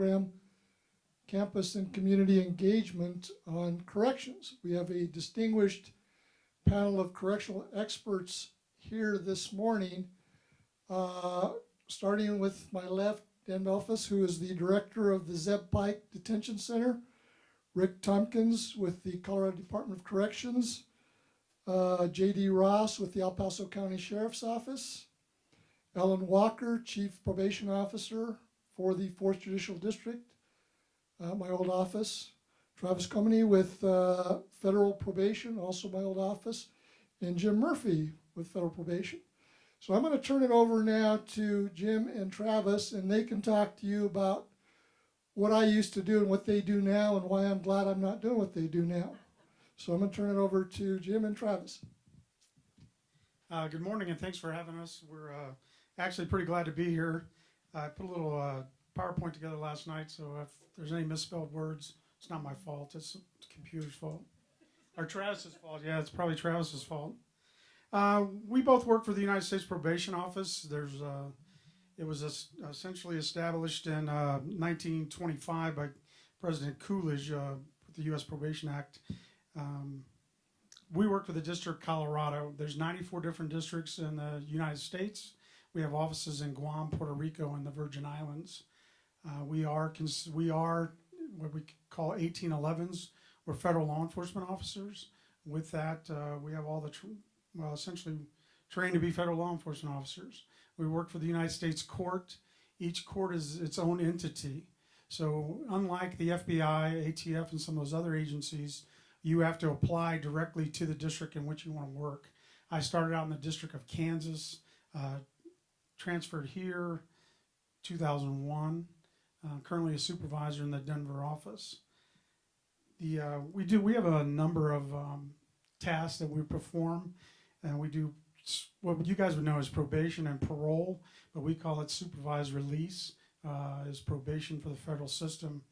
program, campus and community engagement on corrections. We have a distinguished panel of correctional experts here this morning, starting with my left, Dan Melfus, who is the director of the Zeb Pike Detention Center, Rick Tompkins with the Colorado Department of Corrections, J.D. Ross with the El Paso County Sheriff's Office, Ellen Walker, Chief Probation Officer for the 4th Judicial District, my old office, Travis Comany with Federal Probation, also my old office, and Jim Murphy with Federal Probation. So I'm going to turn it over now to Jim and Travis, and they can talk to you about what I used to do and what they do now and why I'm glad I'm not doing what they do now. So I'm going to turn it over to Jim and Travis. Good morning, and thanks for having us. We're actually pretty glad to be here. I put a little PowerPoint together last night, so if there's any misspelled words, it's not my fault. It's the computer's fault. Or Travis's fault. Yeah, it's probably Travis's fault. We both work for the United States Probation Office. It was essentially established in 1925 by President Coolidge with the U.S. Probation Act. We work for the District of Colorado. There's 94 different districts in the United States. We have offices in Guam, Puerto Rico, and the Virgin Islands. We are what we call 1811s. We're federal law enforcement officers. With that, we have all the essentially trained to be federal law enforcement officers. We work for the United States Court. Each court is its own entity. So unlike the FBI, ATF, and some of those other agencies, you have to apply directly to the district in which you want to work. I started out in the District of Kansas, transferred here 2001, currently a supervisor in the Denver office. We have a number of tasks that we perform, and we do what you guys would know as probation and parole, but we call it supervised release, is probation for the federal system.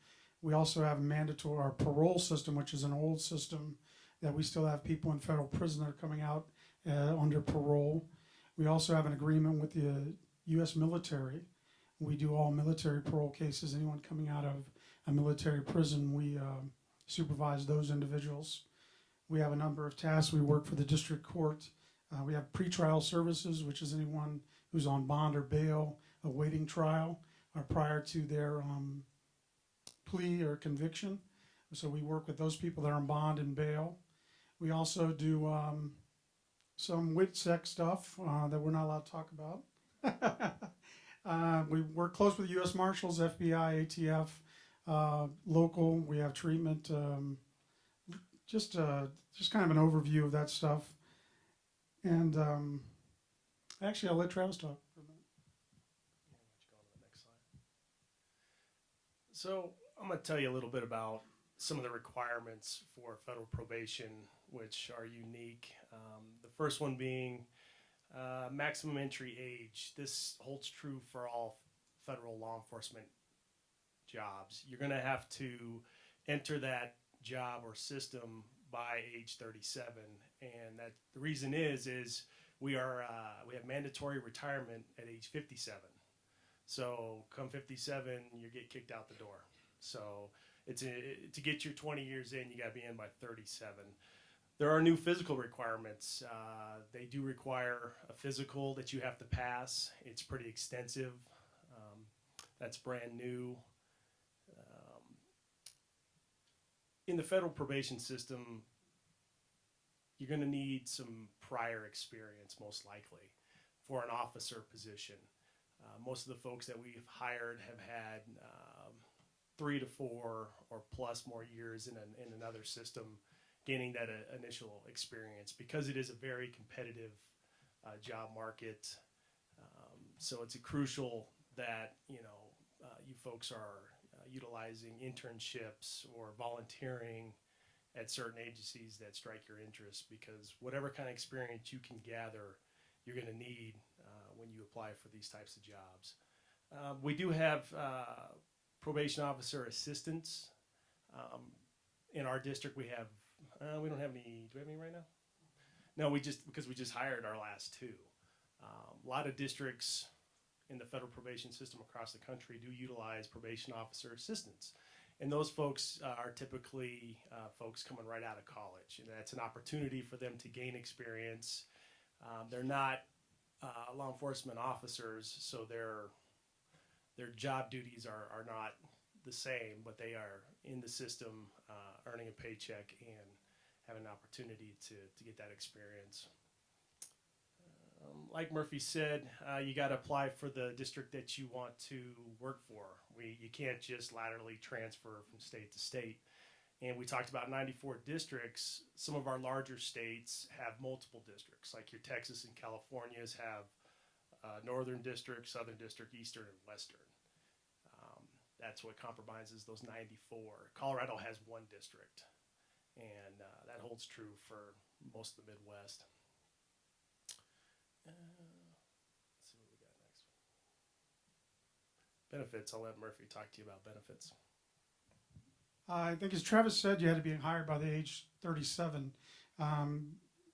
We also have mandatory our parole system, which is an old system that we still have people in federal prison that are coming out under parole. We also have an agreement with the U.S. military. We do all military parole cases. Anyone coming out of a military prison, we supervise those individuals. We have a number of tasks. We work for the district court. We have pretrial services, which is anyone who's on bond or bail awaiting trial or prior to their plea or conviction. So we work with those people that are on bond and bail. We also do some WITSEC stuff that we're not allowed to talk about. We work close with the U.S. Marshals, FBI, ATF, local. We have treatment. Just kind of an overview of that stuff. And actually, I'll let Travis talk for a minute. Go on to the next slide. So I'm going to tell you a little bit about some of the requirements for federal probation, which are unique. The first one being maximum entry age. This holds true for all federal law enforcement jobs. You're going to have to enter that job or system by age 37, and that the reason is we have mandatory retirement at age 57. So come 57, you get kicked out the door. So to get your 20 years in, you got to be in by 37. There are new physical requirements. They do require a physical that you have to pass. It's pretty extensive. That's brand new. In the federal probation system, you're going to need some prior experience, most likely, for an officer position. Most of the folks that we've hired have had 3 to 4 or plus more years in another system, gaining that initial experience, because it is a very competitive job market. So it's crucial that you folks are utilizing internships or volunteering at certain agencies that strike your interest, because whatever kind of experience you can gather, you're going to need when you apply for these types of jobs. We do have probation officer assistants. In our district, we don't have any. Do we have any right now? No, because we just hired our last 2. A lot of districts in the federal probation system across the country do utilize probation officer assistants. And those folks are typically folks coming right out of college. And that's an opportunity for them to gain experience. They're not law enforcement officers, so their job duties are not the same, but they are in the system earning a paycheck and having an opportunity to get that experience. Like Murphy said, you got to apply for the district that you want to work for. You can't just laterally transfer from state to state. And we talked about 94 districts. Some of our larger states have multiple districts, like your Texas and Californias have Northern District, Southern District, Eastern, and Western. That's what compromises those 94. Colorado has one district, and that holds true for most of the Midwest. Let's see what we got next. Benefits. I'll let Murphy talk to you about benefits. I think, as Travis said, you had to be hired by the age 37.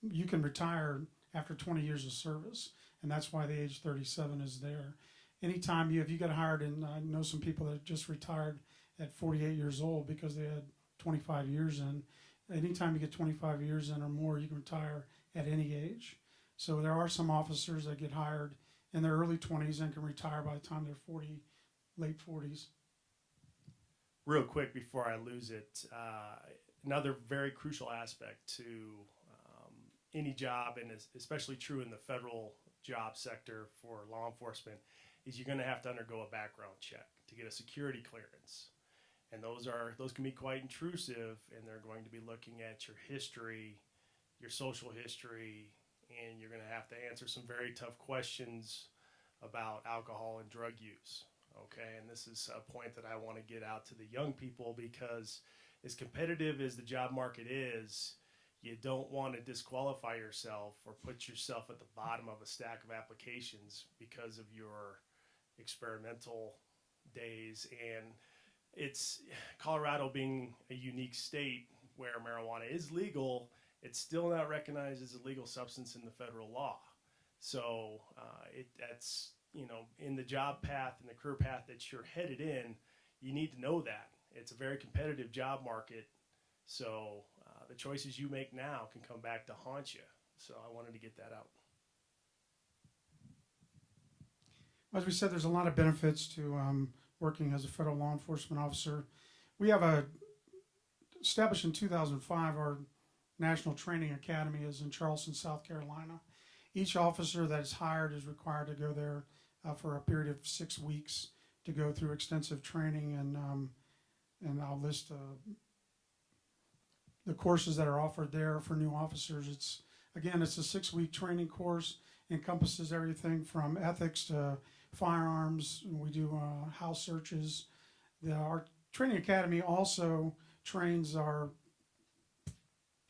You can retire after 20 years of service, and that's why the age 37 is there. Anytime if you get hired, and I know some people that just retired at 48 years old because they had 25 years in. Anytime you get 25 years in or more, you can retire at any age. So there are some officers that get hired in their early 20s and can retire by the time they're 40, late 40s. Real quick before I lose it, another very crucial aspect to any job, and especially true in the federal job sector for law enforcement, is you're going to have to undergo a background check to get a security clearance. And those can be quite intrusive, and they're going to be looking at your history, your social history, and you're going to have to answer some very tough questions about alcohol and drug use. Okay, and this is a point that I want to get out to the young people, because as competitive as the job market is, you don't want to disqualify yourself or put yourself at the bottom of a stack of applications because of your experimental days. And it's Colorado being a unique state where marijuana is legal, it's still not recognized as a legal substance in the federal law. So that's, in the job path and the career path that you're headed in, you need to know that. It's a very competitive job market. So the choices you make now can come back to haunt you. So I wanted to get that out. As we said, there's a lot of benefits to working as a federal law enforcement officer. We have established in 2005, our National Training Academy is in Charleston, South Carolina. Each officer that is hired is required to go there for a period of 6 weeks to go through extensive training, and I'll list the courses that are offered there for new officers. It's a 6-week training course, encompasses everything from ethics to firearms. We do house searches. Our training academy also trains our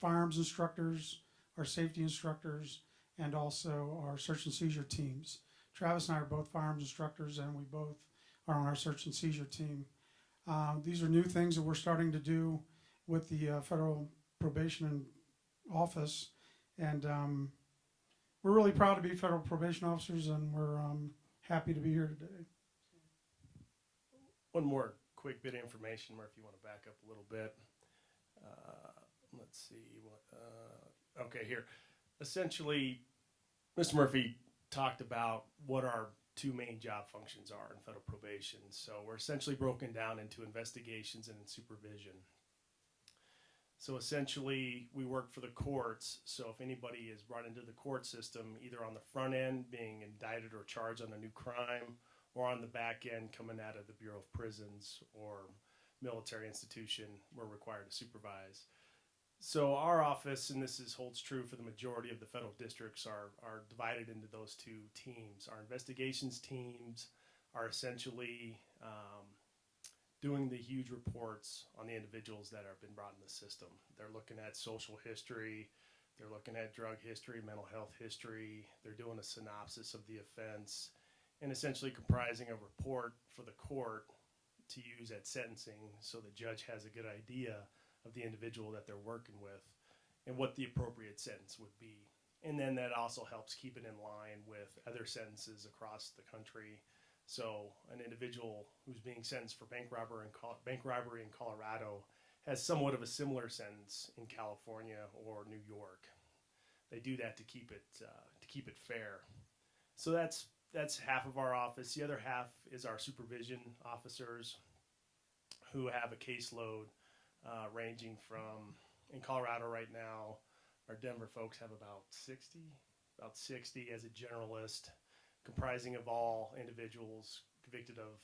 firearms instructors, our safety instructors, and also our search and seizure teams. Travis and I are both firearms instructors, and we both are on our search and seizure team. These are new things that we're starting to do with the Federal Probation Office, and we're really proud to be federal probation officers, and we're happy to be here today. One more quick bit of information, Murph, if you want to back up a little bit. Let's see. Okay, here. Essentially, Mr. Murphy talked about what our two main job functions are in federal probation. So we're essentially broken down into investigations and supervision. So essentially, we work for the courts. So if anybody is brought into the court system, either on the front end being indicted or charged on a new crime, or on the back end coming out of the Bureau of Prisons or military institution, we're required to supervise. So our office, and holds true for the majority of the federal districts, are divided into those two teams. Our investigations teams are essentially doing the huge reports on the individuals that have been brought in the system. They're looking at social history, they're looking at drug history, mental health history, they're doing a synopsis of the offense, and essentially comprising a report for the court to use at sentencing, so the judge has a good idea of the individual that they're working with and what the appropriate sentence would be. And then that also helps keep it in line with other sentences across the country So an individual who's being sentenced for bank robbery in Colorado has somewhat of a similar sentence in California or New York. They do that to keep it fair. So that's half of our office. The other half is our supervision officers, who have a caseload ranging from, in Colorado right now, our Denver folks have about 60 as a generalist, comprising of all individuals convicted of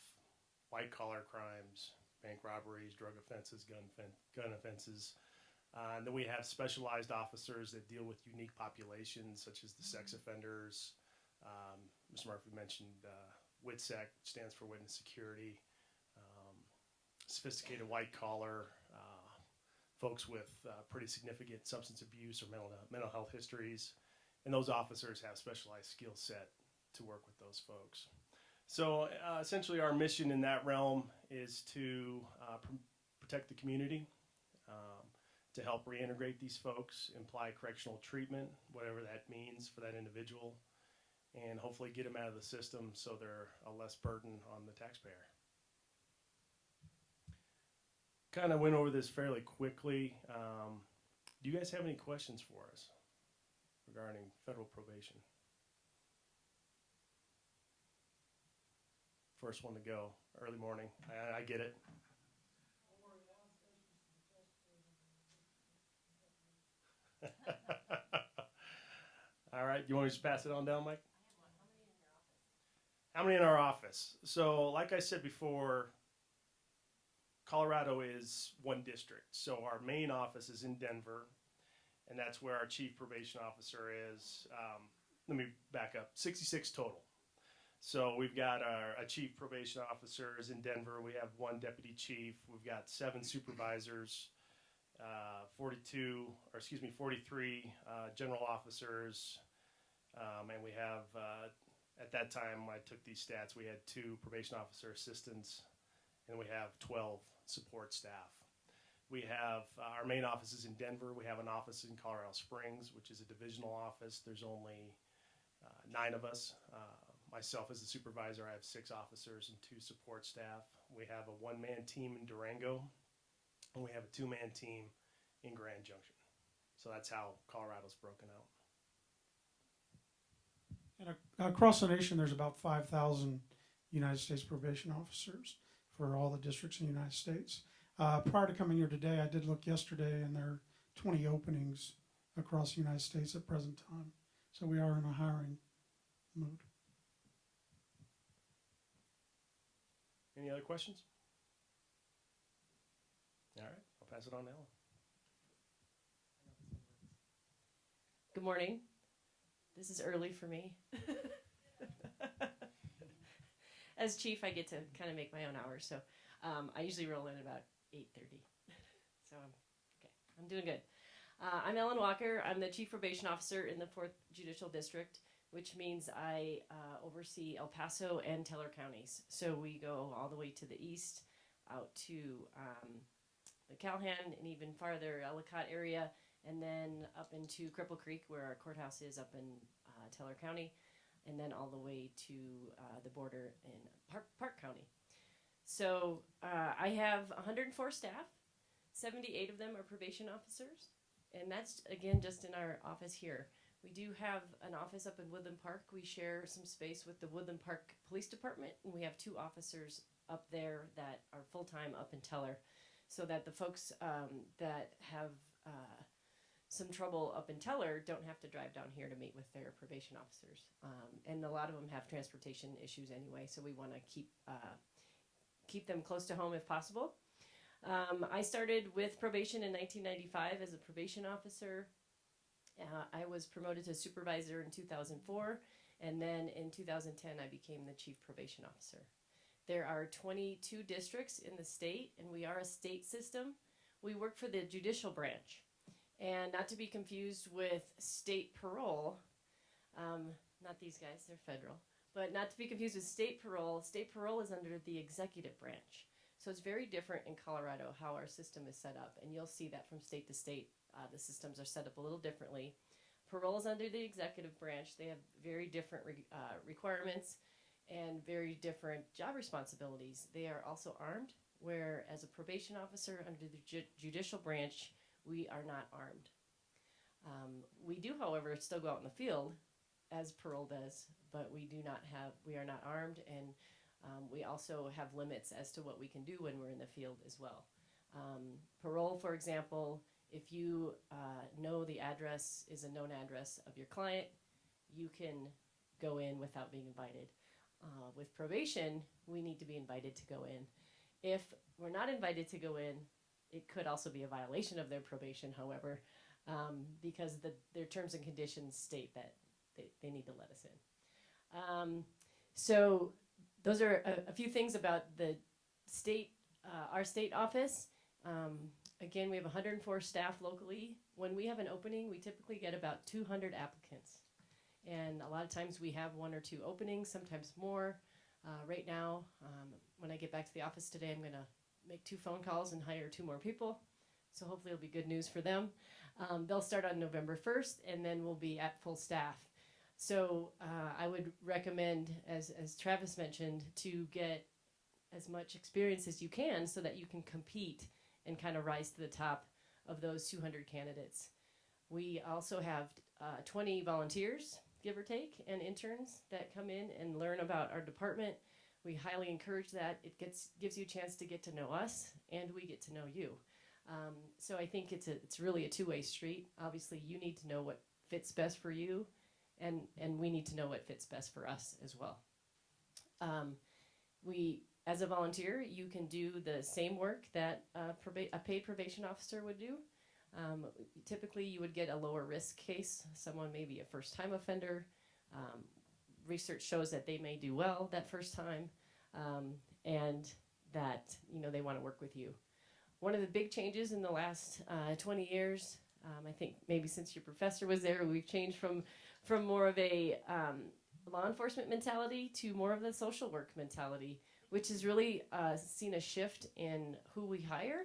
white collar crimes, bank robberies, drug offenses, gun offenses. And then we have specialized officers that deal with unique populations, such as the sex offenders. Mr. Murphy mentioned WITSEC, which stands for Witness Security. Sophisticated white collar folks with pretty significant substance abuse or mental health histories. And those officers have specialized skill set to work with those folks. So essentially our mission in that realm is to protect the community, to help reintegrate these folks, imply correctional treatment, whatever that means for that individual, and hopefully get them out of the system so they're a less burden on the taxpayer. Kind of went over this fairly quickly. Do you guys have any questions for us regarding federal probation? First one to go, early morning. I get it. All right, you want me to just pass it on down, Mike? How many in our office? So, like I said before, Colorado is one district. So our main office is in Denver, and that's where our chief probation officer is. Let me back up, 66 total. So we've got a chief probation officer is in Denver. We have one deputy chief. We've got 7 supervisors, 43 general officers, and we have, at that time I took these stats, we had 2 probation officer assistants, and we have 12 support staff. We have our main office is in Denver. We have an office in Colorado Springs, which is a divisional office. There's only 9 of us. Myself as the supervisor, I have 6 officers and 2 support staff. We have a 1-man team in Durango, and we have a 2-man team in Grand Junction. So that's how Colorado's broken out. And across the nation, there's about 5,000 United States probation officers for all the districts in the United States. Prior to coming here today, I did look yesterday, and there are 20 openings across the United States at present time. So we are in a hiring mood. Any other questions? All right, I'll pass it on to Ellen. Good morning. This is early for me. As chief, I get to kind of make my own hours, so I usually roll in about 8:30. So I'm doing good. I'm Ellen Walker. I'm the chief probation officer in the 4th Judicial District, which means I oversee El Paso and Teller counties. So we go all the way to the east, out to the Calhoun, and even farther, Ellicott area, and then up into Cripple Creek, where our courthouse is up in Teller County, and then all the way to the border in Park County. So I have 104 staff. 78 of them are probation officers, and that's, again, just in our office here. We do have an office up in Woodland Park. We share some space with the Woodland Park Police Department, and we have 2 officers up there that are full-time up in Teller, so that the folks that have some trouble up in Teller don't have to drive down here to meet with their probation officers. And a lot of them have transportation issues anyway, so we want to keep them close to home if possible. I started with probation in 1995 as a probation officer. I was promoted to supervisor in 2004, and then in 2010 I became the chief probation officer. There are 22 districts in the state, and we are a state system. We work for the judicial branch, and not to be confused with state parole. Not these guys, they're federal. But not to be confused with state parole. State parole is under the executive branch. So it's very different in Colorado how our system is set up, and you'll see that from state to state. The systems are set up a little differently. Parole is under the executive branch. They have very different requirements, and very different job responsibilities. They are also armed, where as a probation officer under the judicial branch, we are not armed. We do, however, still go out in the field as parole does, but we are not armed, and we also have limits as to what we can do when we're in the field as well. Parole, for example, if you know the address is a known address of your client, you can go in without being invited. With probation, we need to be invited to go in. If we're not invited to go in, it could also be a violation of their probation, however, because their terms and conditions state that they need to let us in. So those are a few things about the state, our state office. Again, we have 104 staff locally. When we have an opening, we typically get about 200 applicants. And a lot of times we have 1 or 2 openings, sometimes more. Right now, when I get back to the office today, I'm going to make 2 phone calls and hire 2 more people. So hopefully it'll be good news for them. They'll start on November 1st, and then we'll be at full staff. So I would recommend, as Travis mentioned, to get as much experience as you can so that you can compete and kind of rise to the top of those 200 candidates. We also have 20 volunteers, give or take, and interns that come in and learn about our department. We highly encourage that. It gives you a chance to get to know us, and we get to know you. So I think it's really a two-way street. Obviously, you need to know what fits best for you, and we need to know what fits best for us as well. As a volunteer, you can do the same work that a paid probation officer would do. Typically, you would get a lower risk case. Someone may be a first-time offender. Research shows that they may do well that first time, and that they want to work with you. One of the big changes in the last 20 years, I think maybe since your professor was there, we've changed from more of a law enforcement mentality to more of the social work mentality, which has really seen a shift in who we hire,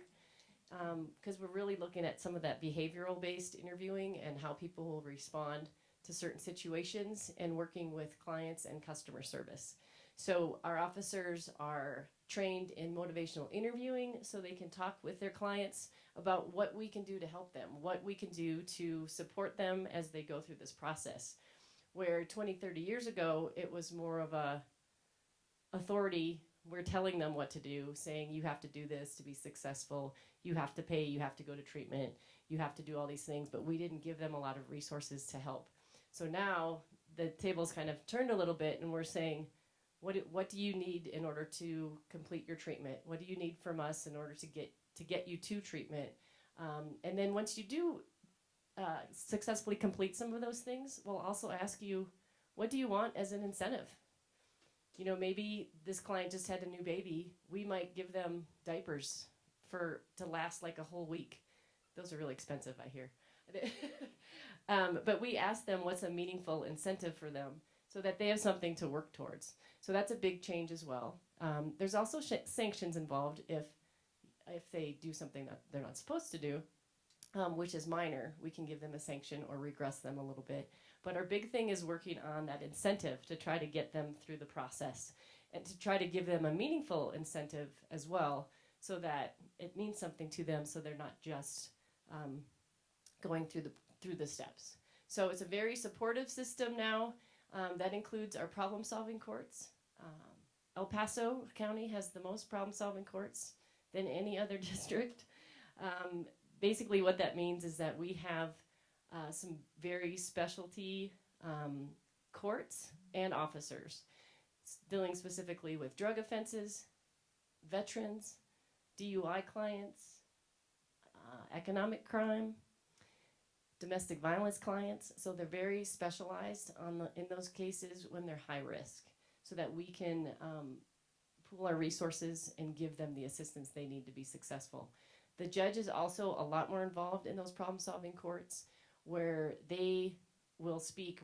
because we're really looking at some of that behavioral-based interviewing and how people will respond to certain situations and working with clients and customer service. So our officers are trained in motivational interviewing so they can talk with their clients about what we can do to help them, what we can do to support them as they go through this process. Where 20, 30 years ago, it was more of a authority. We're telling them what to do, saying you have to do this to be successful, you have to pay, you have to go to treatment, you have to do all these things, but we didn't give them a lot of resources to help. So now the table's kind of turned a little bit, and we're saying, what do you need in order to complete your treatment? What do you need from us in order to get you to treatment? And then once you do successfully complete some of those things, we'll also ask you, what do you want as an incentive? Maybe this client just had a new baby. We might give them diapers to last like a whole week. Those are really expensive, I hear. But we ask them what's a meaningful incentive for them so that they have something to work towards. So that's a big change as well. There's also sanctions involved if they do something that they're not supposed to do, which is minor. We can give them a sanction or regress them a little bit. But our big thing is working on that incentive to try to get them through the process and to try to give them a meaningful incentive as well so that it means something to them so they're not just going through the steps. So it's a very supportive system now. That includes our problem-solving courts. El Paso County has the most problem-solving courts than any other district. Basically what that means is that we have some very specialty courts and officers dealing specifically with drug offenses, veterans, DUI clients, economic crime, domestic violence clients. So they're very specialized in those cases when they're high risk, so that we can pool our resources and give them the assistance they need to be successful. The judge is also a lot more involved in those problem-solving courts, where they will speak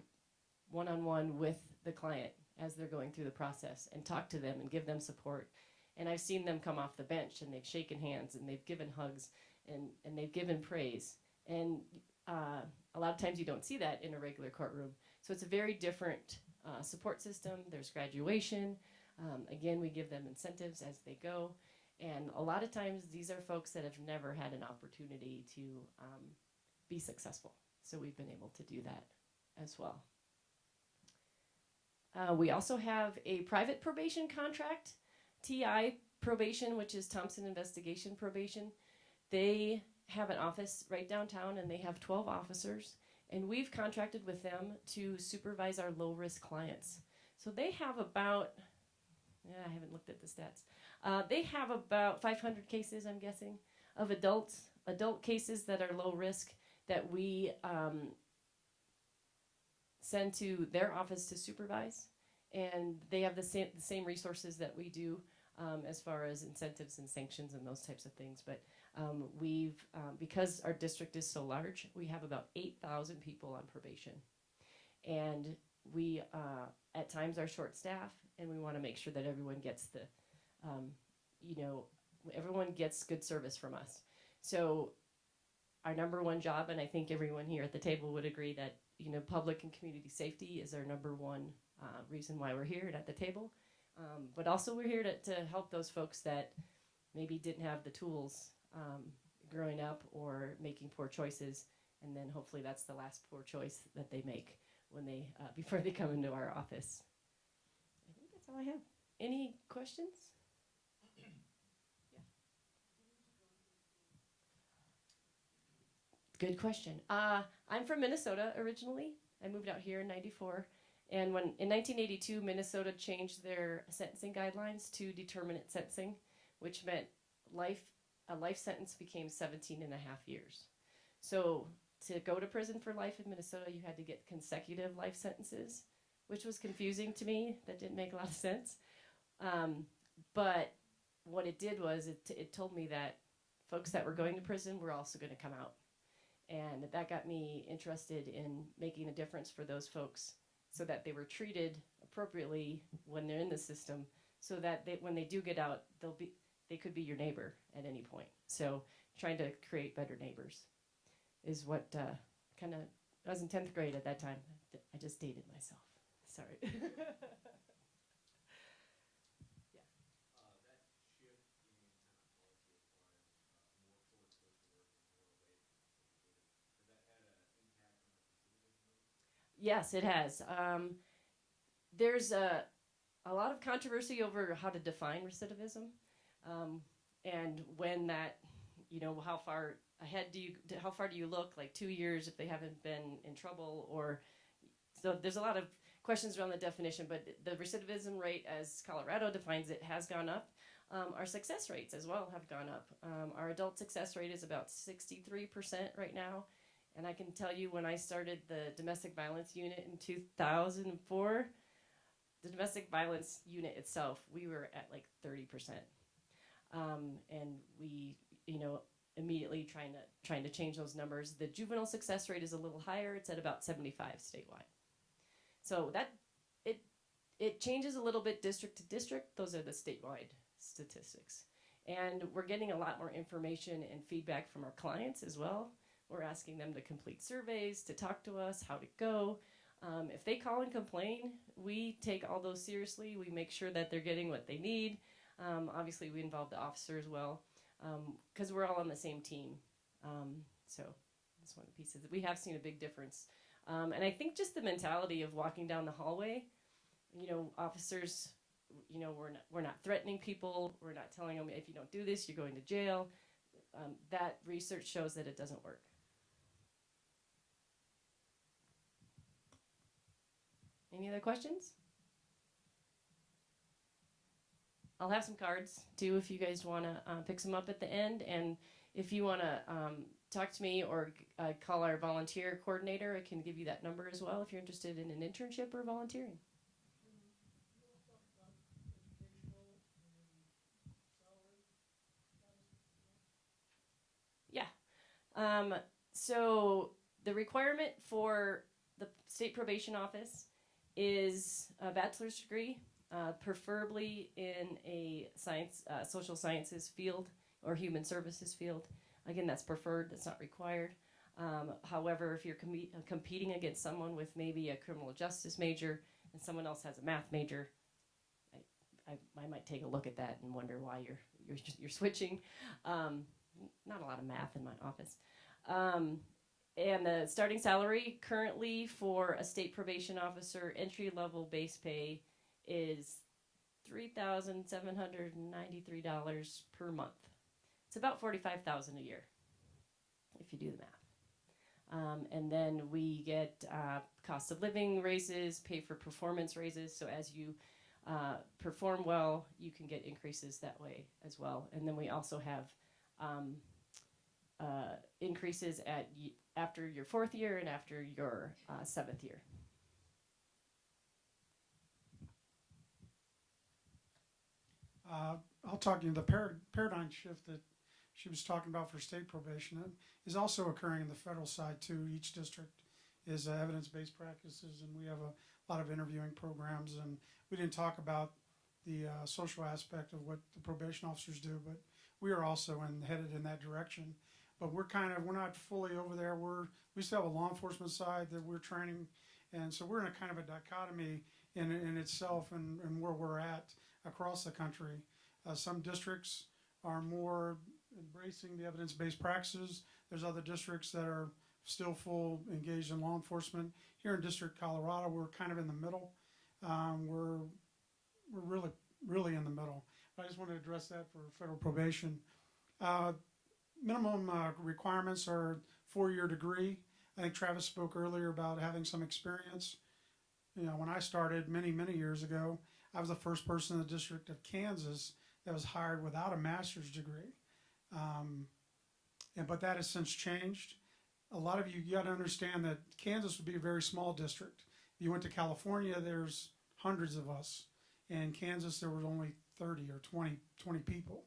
one-on-one with the client as they're going through the process and talk to them and give them support. And I've seen them come off the bench and they've shaken hands and they've given hugs and they've given praise. And a lot of times you don't see that in a regular courtroom. So it's a very different support system. There's graduation. Again, we give them incentives as they go. And a lot of times these are folks that have never had an opportunity to be successful. So we've been able to do that as well. We also have a private probation contract, TI probation, which is Thompson Investigation Probation. They have an office right downtown and they have 12 officers. And we've contracted with them to supervise our low-risk clients. So they have about, I haven't looked at the stats. They have about 500 cases, I'm guessing, of adult cases that are low risk that we send to their office to supervise. And they have the same resources that we do as far as incentives and sanctions and those types of things. But because our district is so large, we have about 8,000 people on probation. And we, at times, are short-staffed, and we want to make sure that everyone gets everyone gets good service from us. So our number one job, and I think everyone here at the table would agree that, public and community safety is our number one reason why we're here at the table. But also we're here to help those folks that maybe didn't have the tools growing up or making poor choices, and then hopefully that's the last poor choice that they make when they before they come into our office. I think that's all I have. Any questions? Yeah. Good question. I'm from Minnesota originally. I moved out here in '94. And in 1982, Minnesota changed their sentencing guidelines to determinate sentencing, which meant a life sentence became 17 and a half years. So to go to prison for life in Minnesota, you had to get consecutive life sentences, which was confusing to me. That didn't make a lot of sense. But what it did was it told me that folks that were going to prison were also going to come out. And that got me interested in making a difference for those folks, so that they were treated appropriately when they're in the system, so that when they do get out, they could be your neighbor at any point. So trying to create better neighbors is what I was in 10th grade at that time. I just dated myself. Sorry. Yes, it has. There's a lot of controversy over how to define recidivism, and when that, how far do you look? Like 2 years if they haven't been in trouble, or so. There's a lot of questions around the definition, but the recidivism rate, as Colorado defines it, has gone up. Our success rates as well have gone up. Our adult success rate is about 63% right now. And I can tell you, when I started the domestic violence unit in 2004, the domestic violence unit itself, we were at like 30%. And we, immediately trying to change those numbers. The juvenile success rate is a little higher. It's at about 75 statewide. So that it changes a little bit district to district. Those are the statewide statistics. And we're getting a lot more information and feedback from our clients as well. We're asking them to complete surveys, to talk to us, how to go. If they call and complain, we take all those seriously. We make sure that they're getting what they need. Obviously, we involve the officer as well, because we're all on the same team. So that's one of the pieces. We have seen a big difference. And I think just the mentality of walking down the hallway, officers, we're not threatening people. We're not telling them, if you don't do this, you're going to jail. That research shows that it doesn't work. Any other questions? I'll have some cards too if you guys want to pick some up at the end. And if you want to talk to me or call our volunteer coordinator, I can give you that number as well if you're interested in an internship or volunteering. Yeah. So the requirement for the state probation office is a bachelor's degree, preferably in a social sciences field or human services field. Again, that's preferred, that's not required. However, if you're competing against someone with maybe a criminal justice major, and someone else has a math major, I might take a look at that and wonder why you're switching. Not a lot of math in my office. And the starting salary currently for a state probation officer entry level base pay is $3,793 per month. It's about $45,000 a year if you do the math. And then we get cost of living raises, pay for performance raises. So as you perform well, you can get increases that way as well. And then we also have increases after your 4th year and after your 7th year. I'll talk to you. The paradigm shift that she was talking about for state probation is also occurring in the federal side too. Each district is evidence-based practices, and we have a lot of interviewing programs. And we didn't talk about the social aspect of what the probation officers do, but we are also headed in that direction. But we're not fully over there. We still have a law enforcement side that we're training, and so we're in a kind of a dichotomy in itself and where we're at across the country. Some districts are more embracing the evidence-based practices. There's other districts that are still full engaged in law enforcement. Here in District Colorado, we're kind of in the middle. We're really in the middle. I just want to address that for federal probation. Minimum requirements are 4-year degree. I think Travis spoke earlier about having some experience. When I started many years ago, I was the first person in the District of Kansas that was hired without a master's degree. But that has since changed. A lot of you got to understand that Kansas would be a very small district. If you went to California, there's hundreds of us. In Kansas, there were only 30 or 20 people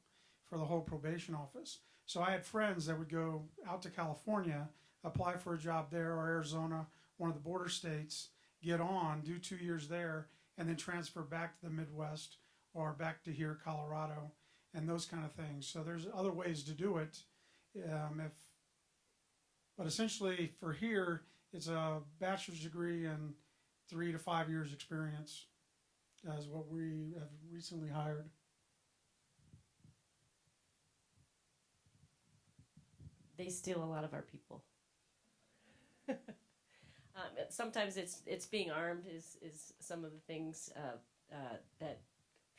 for the whole probation office. So I had friends that would go out to California, apply for a job there, or Arizona, one of the border states, get on, do 2 years there, and then transfer back to the Midwest or back to here, Colorado, and those kind of things. So there's other ways to do it. But essentially for here, it's a bachelor's degree and 3 to 5 years experience is what we have recently hired. They steal a lot of our people. Sometimes it's being armed is some of the things that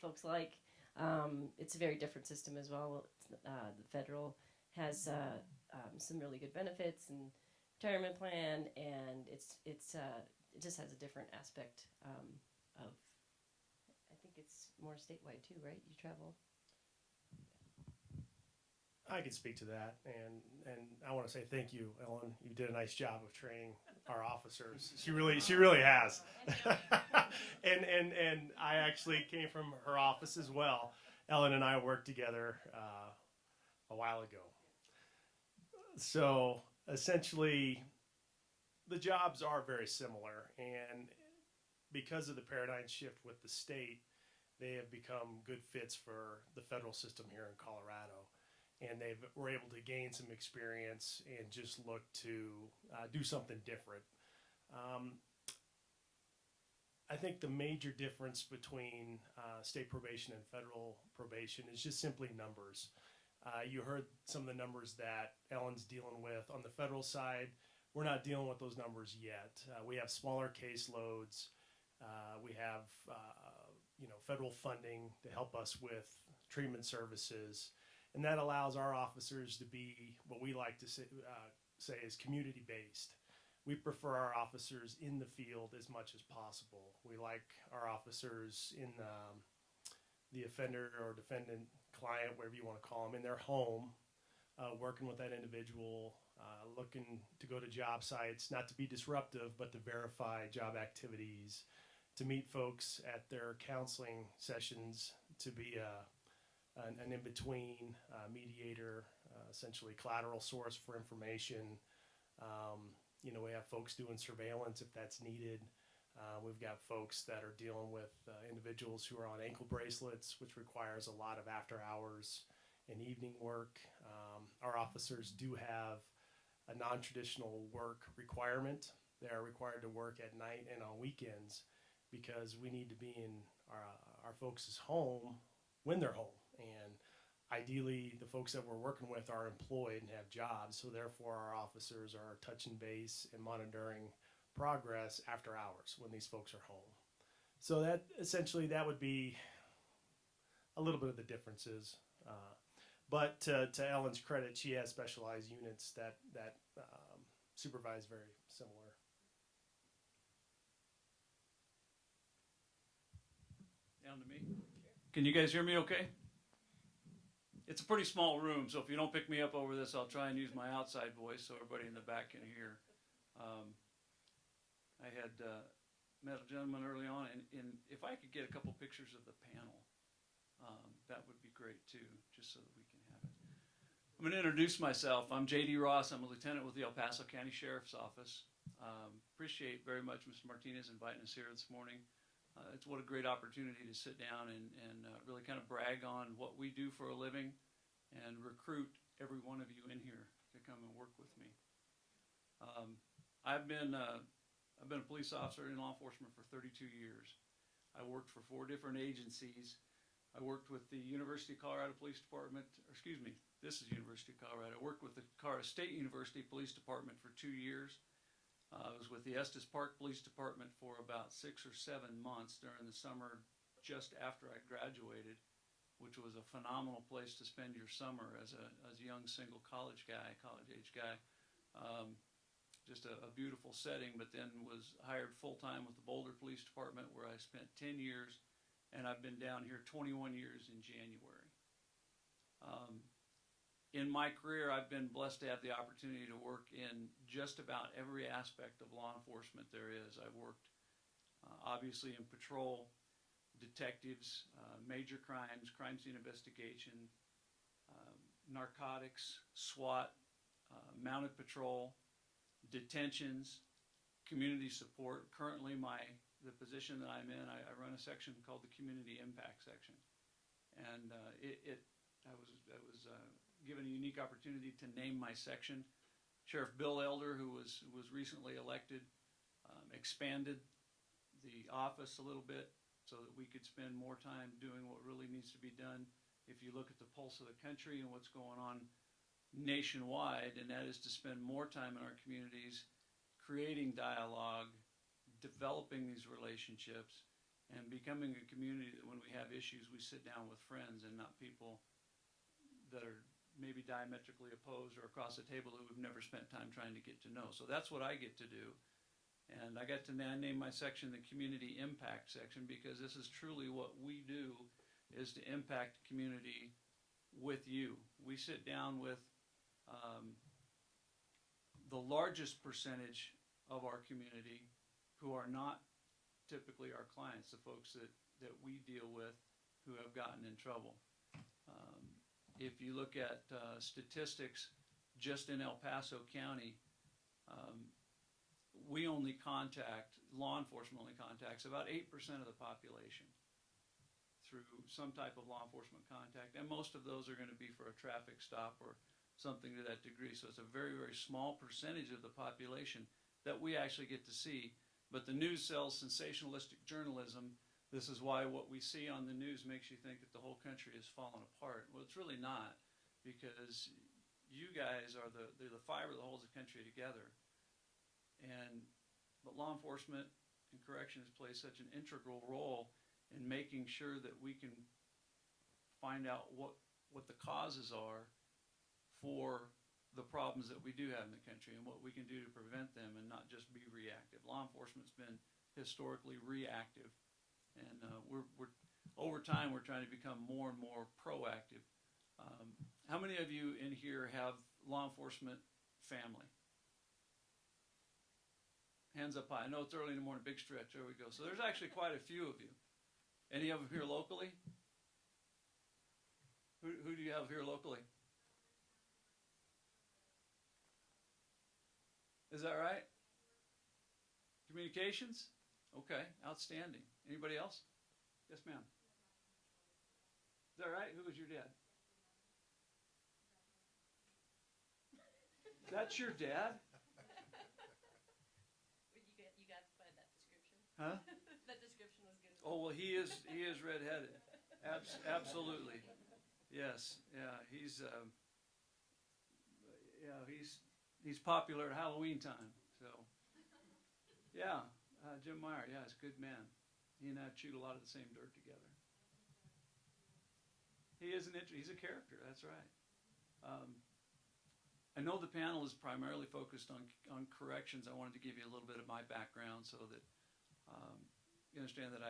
folks like. It's a very different system as well. The federal has some really good benefits and retirement plan, and it just has a different aspect of. I think it's more statewide too, right? You travel. I can speak to that, and I want to say thank you, Ellen. You did a nice job of training our officers. She really has. and I actually came from her office as well. Ellen and I worked together a while ago. So essentially, the jobs are very similar, and because of the paradigm shift with the state, they have become good fits for the federal system here in Colorado. And they were able to gain some experience and just look to do something different. I think the major difference between state probation and federal probation is just simply numbers. You heard some of the numbers that Ellen's dealing with. On the federal side, we're not dealing with those numbers yet. We have smaller caseloads. We have federal funding to help us with treatment services. And that allows our officers to be what we like to say is community-based. We prefer our officers in the field as much as possible. We like our officers in the offender or defendant client, whatever you want to call them, in their home, working with that individual, looking to go to job sites, not to be disruptive, but to verify job activities, to meet folks at their counseling sessions, to be an in-between mediator, essentially collateral source for information. We have folks doing surveillance if that's needed. We've got folks that are dealing with individuals who are on ankle bracelets, which requires a lot of after hours and evening work. Our officers do have a non-traditional work requirement. They are required to work at night and on weekends. because we need to be in our folks' home when they're home. And ideally, the folks that we're working with are employed and have jobs, so therefore our officers are touching base and monitoring progress after hours when these folks are home. So that essentially that would be a little bit of the differences. But to Ellen's credit, she has specialized units that supervise very similar. Down to me. Can you guys hear me okay? It's a pretty small room, so if you don't pick me up over this, I'll try and use my outside voice so everybody in the back can hear. I had met a gentleman early on, and if I could get a couple pictures of the panel, that would be great too, just so that we can have it. I'm going to introduce myself. I'm J.D. Ross. I'm a lieutenant with the El Paso County Sheriff's Office. Appreciate very much Mr. Martinez inviting us here this morning. It's what a great opportunity to sit down and really kind of brag on what we do for a living and recruit every one of you in here to come and work with me. I've been a police officer in law enforcement for 32 years. I worked for 4 different agencies. I worked with the University of Colorado Police Department, or excuse me, this is University of Colorado. I worked with the Colorado State University Police Department for 2 years. I was with the Estes Park Police Department for about 6 or 7 months during the summer just after I graduated, which was a phenomenal place to spend your summer as a young single college age guy. Just a beautiful setting, but then was hired full-time with the Boulder Police Department where I spent 10 years, and I've been down here 21 years in January. In my career, I've been blessed to have the opportunity to work in just about every aspect of law enforcement there is. I've worked obviously in patrol, detectives, major crimes, crime scene investigation, narcotics, SWAT, mounted patrol, detentions, community support. Currently, the position that I'm in, I run a section called the Community Impact Section, and I was given a unique opportunity to name my section. Sheriff Bill Elder, who was recently elected, expanded the office a little bit so that we could spend more time doing what really needs to be done. If you look at the pulse of the country and what's going on nationwide, and that is to spend more time in our communities, creating dialogue, developing these relationships, and becoming a community that when we have issues, we sit down with friends and not people that are maybe diametrically opposed or across the table who we've never spent time trying to get to know. So that's what I get to do. And I got to name my section the Community Impact Section because this is truly what we do, is to impact the community with you. We sit down with the largest percentage of our community who are not typically our clients, the folks that we deal with who have gotten in trouble. If you look at statistics just in El Paso County, law enforcement only contacts about 8% of the population through some type of law enforcement contact, and most of those are going to be for a traffic stop or something to that degree. So it's a very, very small percentage of the population that we actually get to see. But the news sells sensationalistic journalism. This is why what we see on the news makes you think that the whole country is falling apart. Well, it's really not, because you guys are the fiber that holds the country together. But law enforcement and corrections play such an integral role in making sure that we can find out what the causes are for the problems that we do have in the country and what we can do to prevent them and not just be reactive. Law enforcement's been historically reactive, and we're over time we're trying to become more and more proactive. How many of you in here have law enforcement family? Hands up high. I know it's early in the morning, big stretch. There we go. So there's actually quite a few of you. Any of them here locally? Who do you have here locally? Is that right? Communications? Okay, outstanding. Anybody else? Yes, ma'am. Is that right? Who was your dad? That's your dad? You got to find that description. Huh? That description Oh, well, he is redheaded. Absolutely. Yes, yeah, he's popular at Halloween time, so. Yeah, Jim Meyer, yeah, he's a good man. He and I chewed a lot of the same dirt together. He's a character, that's right. I know the panel is primarily focused on corrections. I wanted to give you a little bit of my background so that you understand that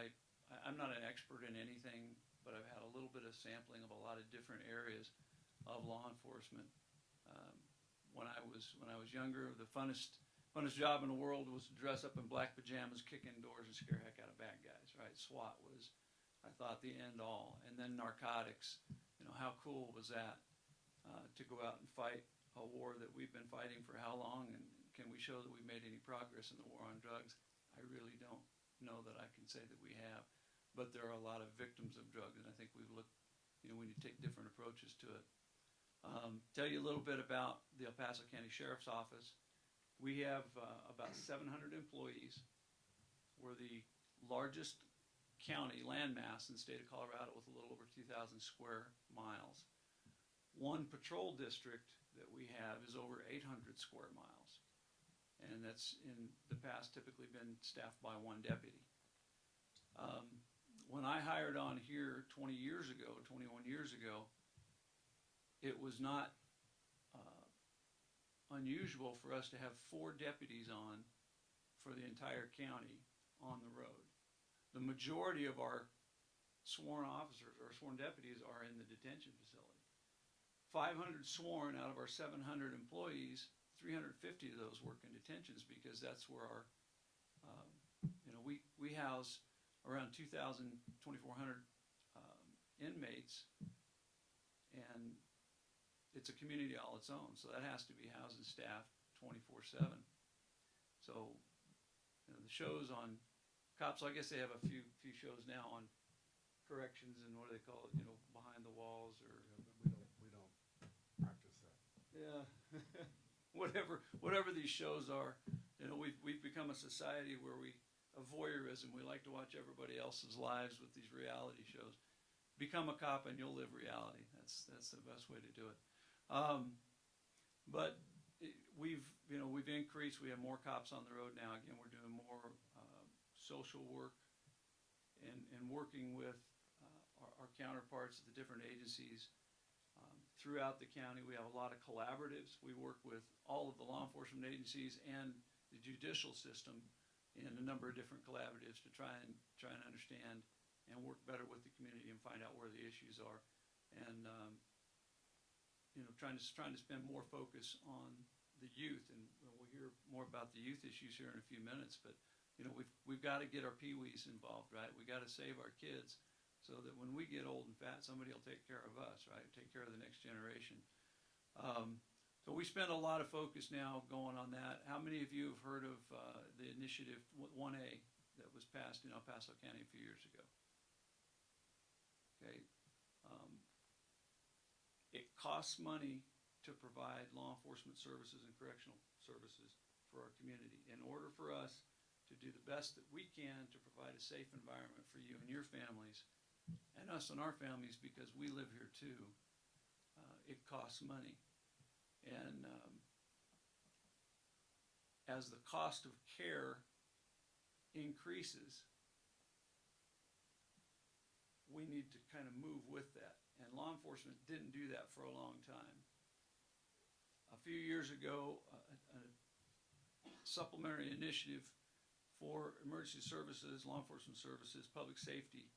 I'm not an expert in anything, but I've had a little bit of sampling of a lot of different areas of law enforcement. When I was younger, the funnest job in the world was to dress up in black pajamas, kick in doors, and scare heck out of bad guys. Right? SWAT was, I thought, the end all. And then narcotics. You know, how cool was that to go out and fight a war that we've been fighting for how long? And can we show that we've made any progress in the war on drugs? I really don't know that I can say that we have. But there are a lot of victims of drugs, and I think we need to take different approaches to it. Tell you a little bit about the El Paso County Sheriff's Office. We have about 700 employees. We're the largest county landmass in the state of Colorado with a little over 2,000 square miles. One patrol district that we have is over 800 square miles. And that's in the past typically been staffed by one deputy. When I hired on here 21 years ago, it was not unusual for us to have 4 deputies on for the entire county on the road. The majority of our sworn officers or sworn deputies are in the detention facility. 500 sworn out of our 700 employees, 350 of those work in detentions because that's where our, we house around 2,000, 2,400 inmates, and it's a community all its own, so that has to be housed and staffed 24/7. So, the shows on cops, I guess they have a few shows now on corrections and what do they call it, behind the walls or We don't practice that. yeah, whatever these shows are. We've become a society where of voyeurism. We like to watch everybody else's lives with these reality shows. Become a cop and you'll live reality. That's the best way to do it. But we've increased. We have more cops on the road now. Again, we're doing more social work and working with our counterparts at the different agencies throughout the county. We have a lot of collaboratives. We work with all of the law enforcement agencies and the judicial system in a number of different collaboratives to try and understand and work better with the community and find out where the issues are, and trying to spend more focus on the youth. And we'll hear more about the youth issues here in a few minutes. But we've got to get our peewees involved, right? We got to save our kids so that when we get old and fat, somebody will take care of us, right? Take care of the next generation. So we spend a lot of focus now going on that. How many of you have heard of the initiative 1A that was passed in El Paso County a few years ago? Okay. It costs money to provide law enforcement services and correctional services for our community. In order for us to do the best that we can to provide a safe environment for you and your families, and us and our families, because we live here too, it costs money. And as the cost of care increases, we need to kind of move with that. And law enforcement didn't do that for a long time. A few years ago, a supplementary initiative for emergency services, law enforcement services, public safety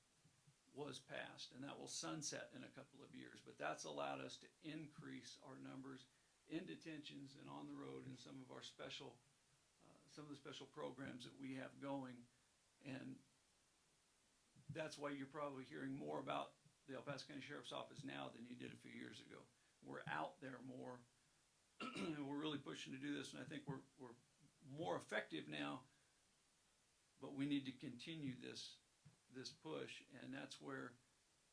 was passed, and that will sunset in a couple of years. But that's allowed us to increase our numbers in detentions and on the road in some of our special, some of the special programs that we have going. And that's why you're probably hearing more about the El Paso County Sheriff's Office now than you did a few years ago. We're out there more, and we're really pushing to do this, and I think we're more effective now, but we need to continue this push, and that's where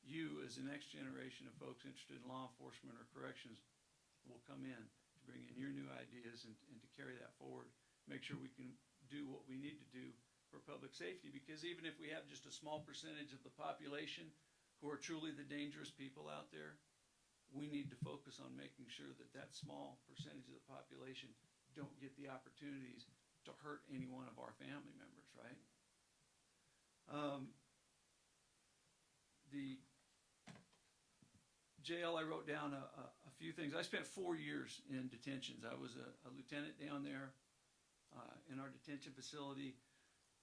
you, as the next generation of folks interested in law enforcement or corrections, will come in to bring in your new ideas and to carry that forward, make sure we can do what we need to do for public safety, because even if we have just a small percentage of the population who are truly the dangerous people out there, we need to focus on making sure that that small percentage of the population don't get the opportunities to hurt any one of our family members, right? The jail, I wrote down a few things. I spent 4 years in detentions. I was a lieutenant down there in our detention facility.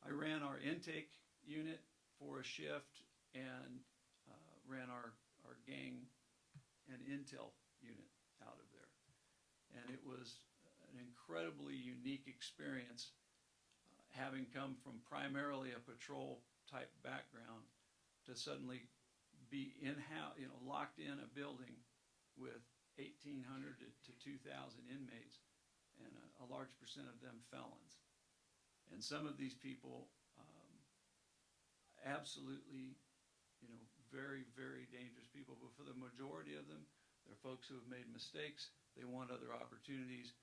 I ran our intake unit for a shift and ran our gang and intel unit out of there. And it was an incredibly unique experience, having come from primarily a patrol type background to suddenly be locked in a building with 1,800 to 2,000 inmates, and a large percent of them felons. And some of these people, absolutely, very, very dangerous people. But for the majority of them, they're folks who have made mistakes. They want other opportunities.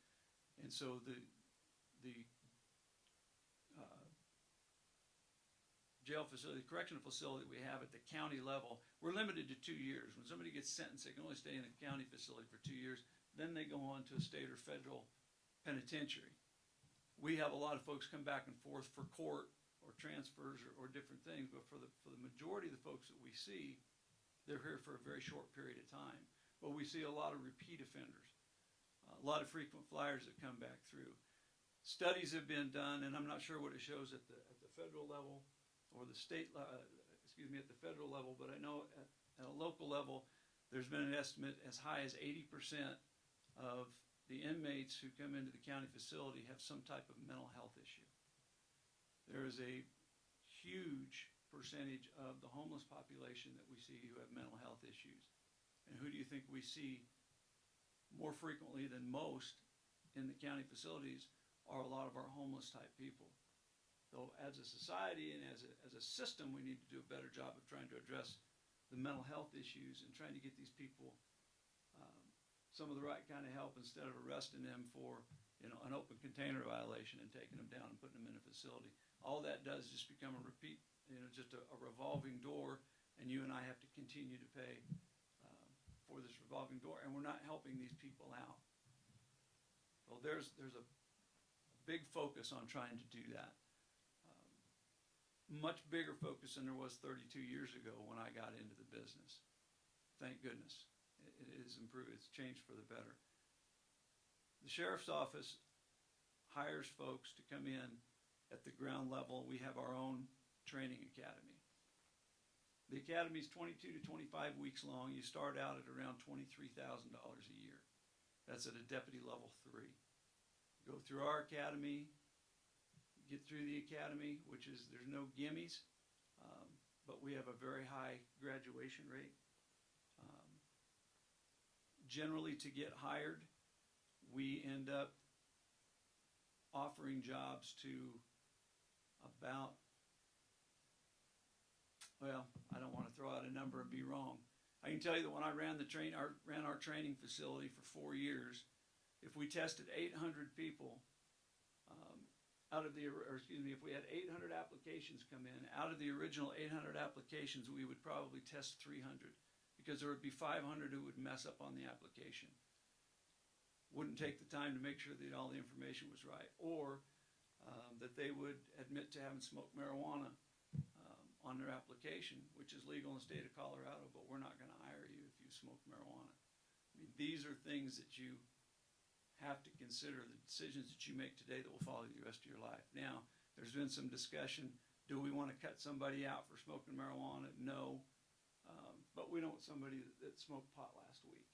And so the jail facility, the correctional facility we have at the county level, we're limited to 2 years. When somebody gets sentenced, they can only stay in a county facility for 2 years. Then they go on to a state or federal penitentiary. We have a lot of folks come back and forth for court or transfers or different things, but for the majority of the folks that we see, they're here for a very short period of time. But we see a lot of repeat offenders, a lot of frequent flyers that come back through. Studies have been done, and I'm not sure what it shows at the federal level or the state, at the federal level, but I know at a local level, there's been an estimate as high as 80% of the inmates who come into the county facility have some type of mental health issue. There is a huge percentage of the homeless population that we see who have mental health issues. And who do you think we see more frequently than most in the county facilities are a lot of our homeless type people. So as a society and as a system, we need to do a better job of trying to address the mental health issues and trying to get these people some of the right kind of help instead of arresting them for an open container violation and taking them down and putting them in a facility. All that does is just become a repeat, just a revolving door, and you and I have to continue to pay for this revolving door, and we're not helping these people out. Well, there's a big focus on trying to do that. Much bigger focus than there was 32 years ago when I got into the business. Thank goodness. It has improved. It's changed for the better. The sheriff's office hires folks to come in at the ground level. We have our own training academy. The academy is 22 to 25 weeks long. You start out at around $23,000 a year. That's at a deputy level 3. You go through our academy, get through the academy, which is, there's no gimmies, but we have a very high graduation rate. Generally, to get hired, we end up offering jobs to about, well, I don't want to throw out a number and be wrong. I can tell you that when I ran our training facility for 4 years, if we tested 800 people if we had 800 applications come in, out of the original 800 applications, we would probably test 300 because there would be 500 who would mess up on the application. Wouldn't take the time to make sure that all the information was right, or that they would admit to having smoked marijuana on their application, which is legal in the state of Colorado, but we're not going to hire you if you smoke marijuana. I mean, these are things that you have to consider, the decisions that you make today that will follow you the rest of your life. Now, there's been some discussion, do we want to cut somebody out for smoking marijuana? No, but we don't want somebody that smoked pot last week,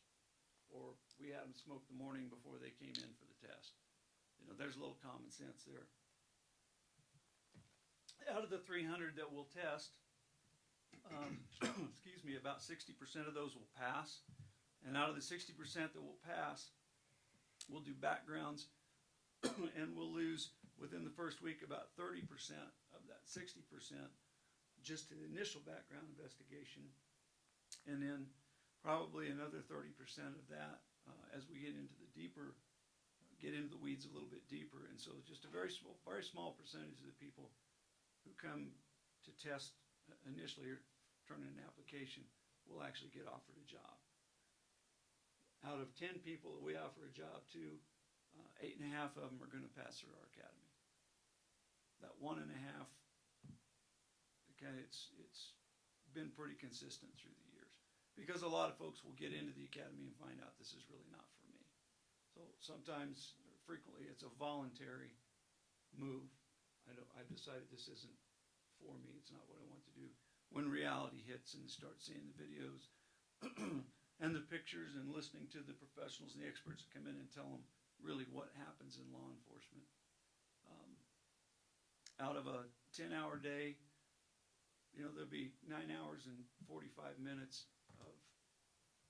or we had them smoke the morning before they came in for the test. There's a little common sense there. Out of the 300 that we'll test, about 60% of those will pass. And out of the 60% that will pass, we'll do backgrounds and we'll lose within the first week about 30% of that 60% just in the initial background investigation. And then probably another 30% of that as we get into the weeds a little bit deeper. And so just a very small percentage of the people who come to test initially or turn in an application will actually get offered a job. Out of 10 people that we offer a job to, 8.5 of them are going to pass through our academy. That 1.5, okay, it's been pretty consistent through the years, because a lot of folks will get into the academy and find out this is really not for me. So sometimes, or frequently, it's a voluntary move. I've decided this isn't for me. It's not what I want to do. When reality hits and they start seeing the videos and the pictures and listening to the professionals and the experts that come in and tell them really what happens in law enforcement. Out of a 10-hour day, there'll be 9 hours and 45 minutes of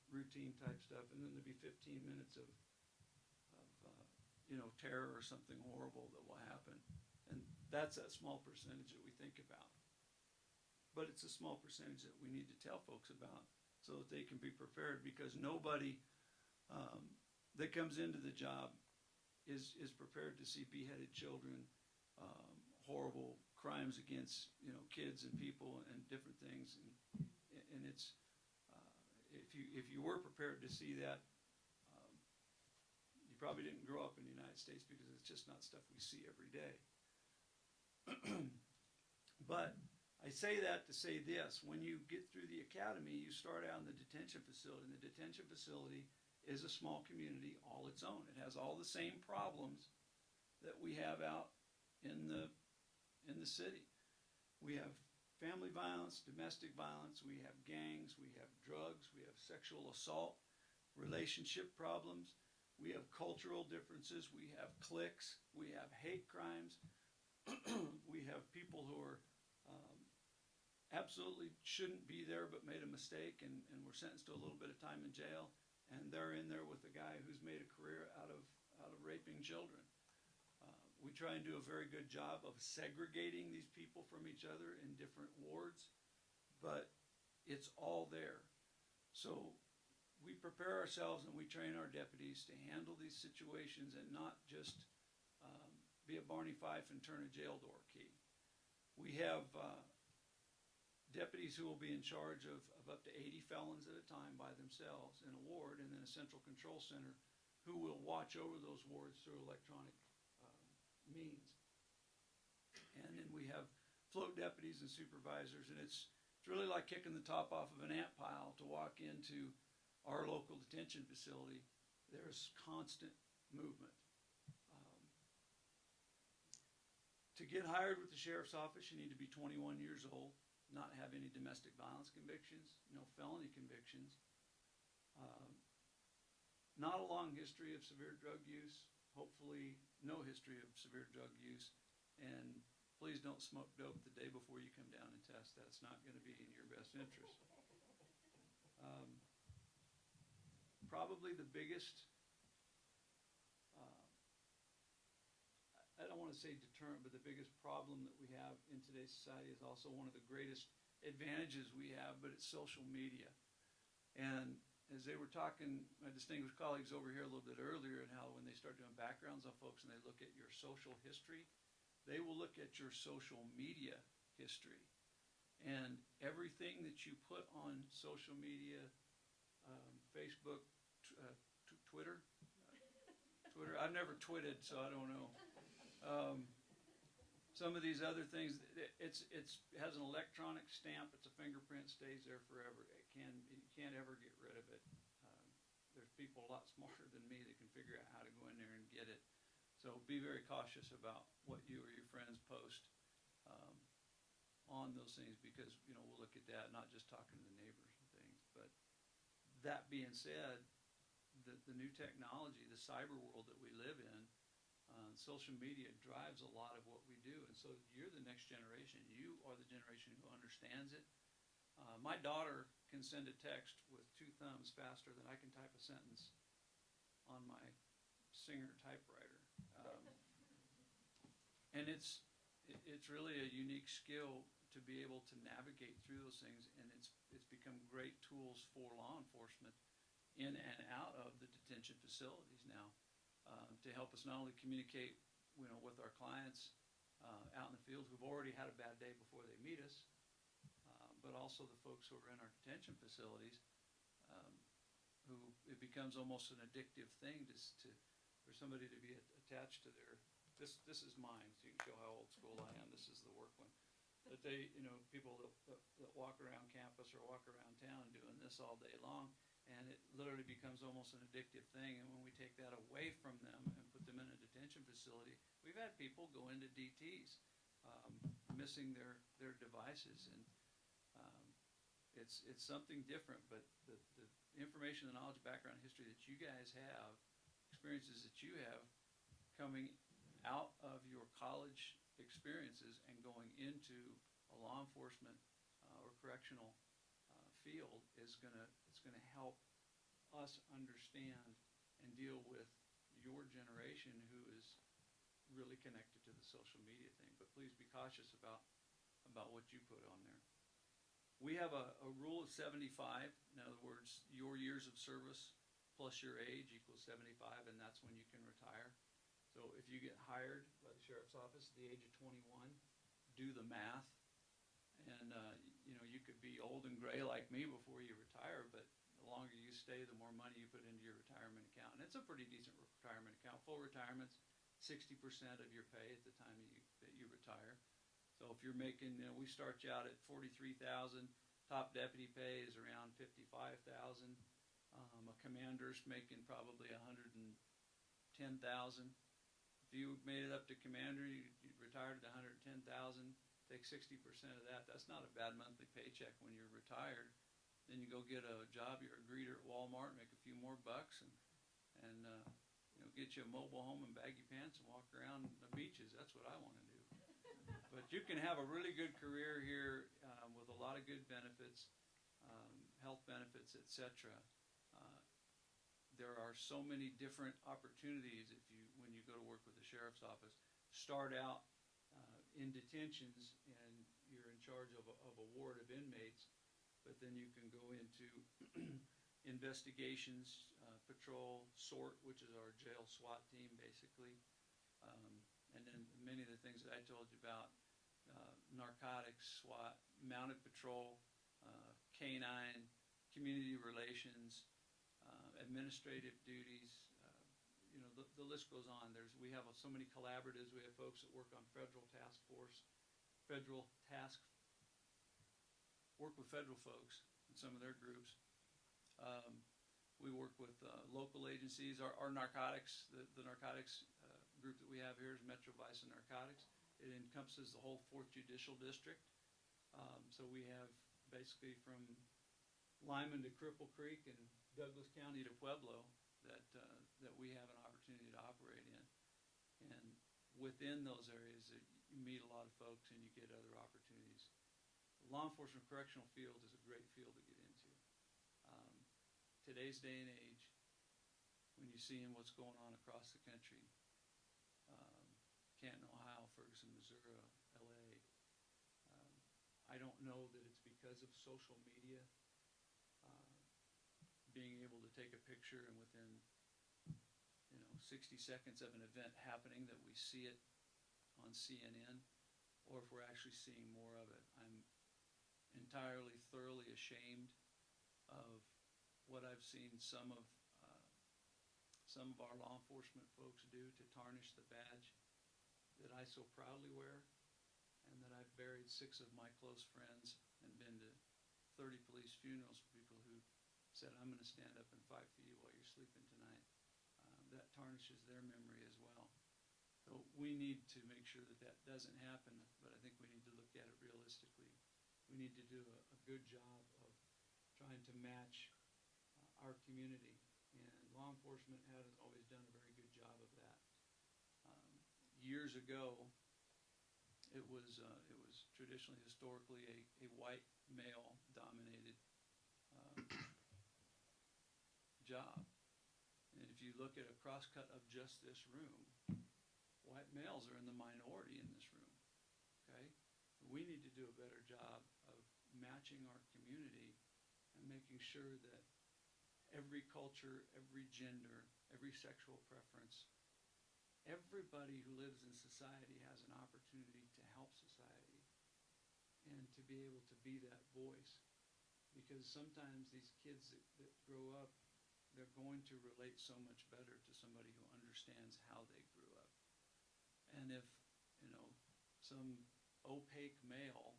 routine type stuff, and then there'll be 15 minutes of terror or something horrible that will happen. And that's that small percentage that we think about. But it's a small percentage that we need to tell folks about so that they can be prepared, because nobody that comes into the job is prepared to see beheaded children, horrible crimes against kids and people and different things, and it's if you were prepared to see that, you probably didn't grow up in the United States, because it's just not stuff we see every day. But I say that to say this: when you get through the academy, you start out in the detention facility, and the detention facility is a small community all its own. It has all the same problems that we have out in the city. We have family violence, domestic violence, we have gangs, we have drugs, we have sexual assault, relationship problems, we have cultural differences, we have cliques, we have hate crimes, we have people who are absolutely shouldn't be there but made a mistake and were sentenced to a little bit of time in jail, and they're in there with a guy who's made a career out of raping children. We try and do a very good job of segregating these people from each other in different wards, but it's all there. So we prepare ourselves and we train our deputies to handle these situations and not just be a Barney Fife and turn a jail door key. We have deputies who will be in charge of up to 80 felons at a time by themselves in a ward, and then a central control center who will watch over those wards through electronic means. And then we have float deputies and supervisors, and it's really like kicking the top off of an ant pile to walk into our local detention facility. There's constant movement. To get hired with the sheriff's office, you need to be 21 years old, not have any domestic violence convictions, no felony convictions, not a long history of severe drug use, hopefully no history of severe drug use, and please don't smoke dope the day before you come down and test. That's not going to be in your best interest. Probably the biggest, I don't want to say deterrent, but the biggest problem that we have in today's society is also one of the greatest advantages we have, but it's social media. And as they were talking, my distinguished colleagues over here a little bit earlier, and how when they start doing backgrounds on folks and they look at your social history, they will look at your social media history. And everything that you put on social media, Facebook, Twitter, I've never twitted, so I don't know. Some of these other things, it has an electronic stamp. It's a fingerprint, stays there forever. You can't ever get rid of it. There's people a lot smarter than me that can figure out how to go in there and get it. So be very cautious about what you or your friends post on those things, because we'll look at that, not just talking to the neighbors and things. But that being said, the new technology, the cyber world that we live in, social media drives a lot of what we do. And so you're the next generation. You are the generation who understands it. My daughter can send a text with 2 thumbs faster than I can type a sentence on my Singer typewriter. And it's really a unique skill to be able to navigate through those things, and it's become great tools for law enforcement in and out of the detention facilities now, to help us not only communicate with our clients out in the field who've already had a bad day before they meet us, but also the folks who are in our detention facilities, who it becomes almost an addictive thing for somebody to be attached to their, this is mine, so you can show how old school I am, this is the work one. But they, people that walk around campus or walk around town doing this all day long, and it literally becomes almost an addictive thing, and when we take that away from them and put them in a detention facility, we've had people go into DTs, missing their devices, and it's something different, but the information, the knowledge, background, history that you guys have, experiences that you have coming out of your college experiences and going into a law enforcement or correctional field it's gonna help us understand and deal with your generation who is really connected to the social media thing. But please be cautious about what you put on there. We have a rule of 75. In other words, your years of service plus your age equals 75, and that's when you can retire. So if you get hired by the sheriff's office at the age of 21, do the math. And, you could be old and gray like me before you retire, but the longer you stay, the more money you put into your retirement account. And it's a pretty decent retirement account. Full retirement's 60% of your pay at the time that you retire. So if you're making, we start you out at $43,000. Top deputy pay is around $55,000. A commander's making probably $110,000. If you made it up to commander, you retired at $110,000. Take 60% of that. That's not a bad monthly paycheck when you're retired. Then you go get a job. You're a greeter at Walmart, make a few more bucks, and get you a mobile home and baggy pants and walk around the beaches. That's what I want to do. But you can have a really good career here with a lot of good benefits, health benefits, etc. There are so many different opportunities when you go to work with the sheriff's office. Start out in detentions, and you're in charge of a ward of inmates, but then you can go into investigations, patrol, SORT, which is our jail SWAT team, basically, and then many of the things that I told you about, narcotics, SWAT, mounted patrol, canine, community relations, administrative duties. The list goes on. We have so many collaboratives. We have folks that work on federal task force, work with federal folks in some of their groups. We work with local agencies. Our narcotics, the narcotics group that we have here is Metro Bison Narcotics. It encompasses the whole 4th Judicial District. So we have basically from Lyman to Cripple Creek and Douglas County to Pueblo that we have an opportunity to operate in. And within those areas, you meet a lot of folks and you get other opportunities. The law enforcement correctional field is a great field to get into. Today's day and age, when you're seeing what's going on across the country, Canton, Ohio, Ferguson, Missouri, LA, I don't know that it's because of social media, being able to take a picture and within 60 seconds of an event happening that we see it on CNN, or if we're actually seeing more of it. I'm entirely, thoroughly ashamed of what I've seen some of our law enforcement folks do to tarnish the badge that I so proudly wear, and that I've buried 6 of my close friends and been to 30 police funerals for people who said, I'm going to stand up and fight for you while you're sleeping tonight. That tarnishes their memory as well. So we need to make sure that doesn't happen, but I think we need to look at it realistically. We need to do a good job of trying to match our community, and law enforcement hasn't always done a very good job of that. Years ago, it was traditionally, historically, a white male-dominated job. And if you look at a cross-cut of just this room, white males are in the minority in this room, okay? We need to do a better job of matching our community and making sure that every culture, every gender, every sexual preference everybody who lives in society has an opportunity to help society and to be able to be that voice. Because sometimes these kids that grow up, they're going to relate so much better to somebody who understands how they grew up. And if, you know, some opaque male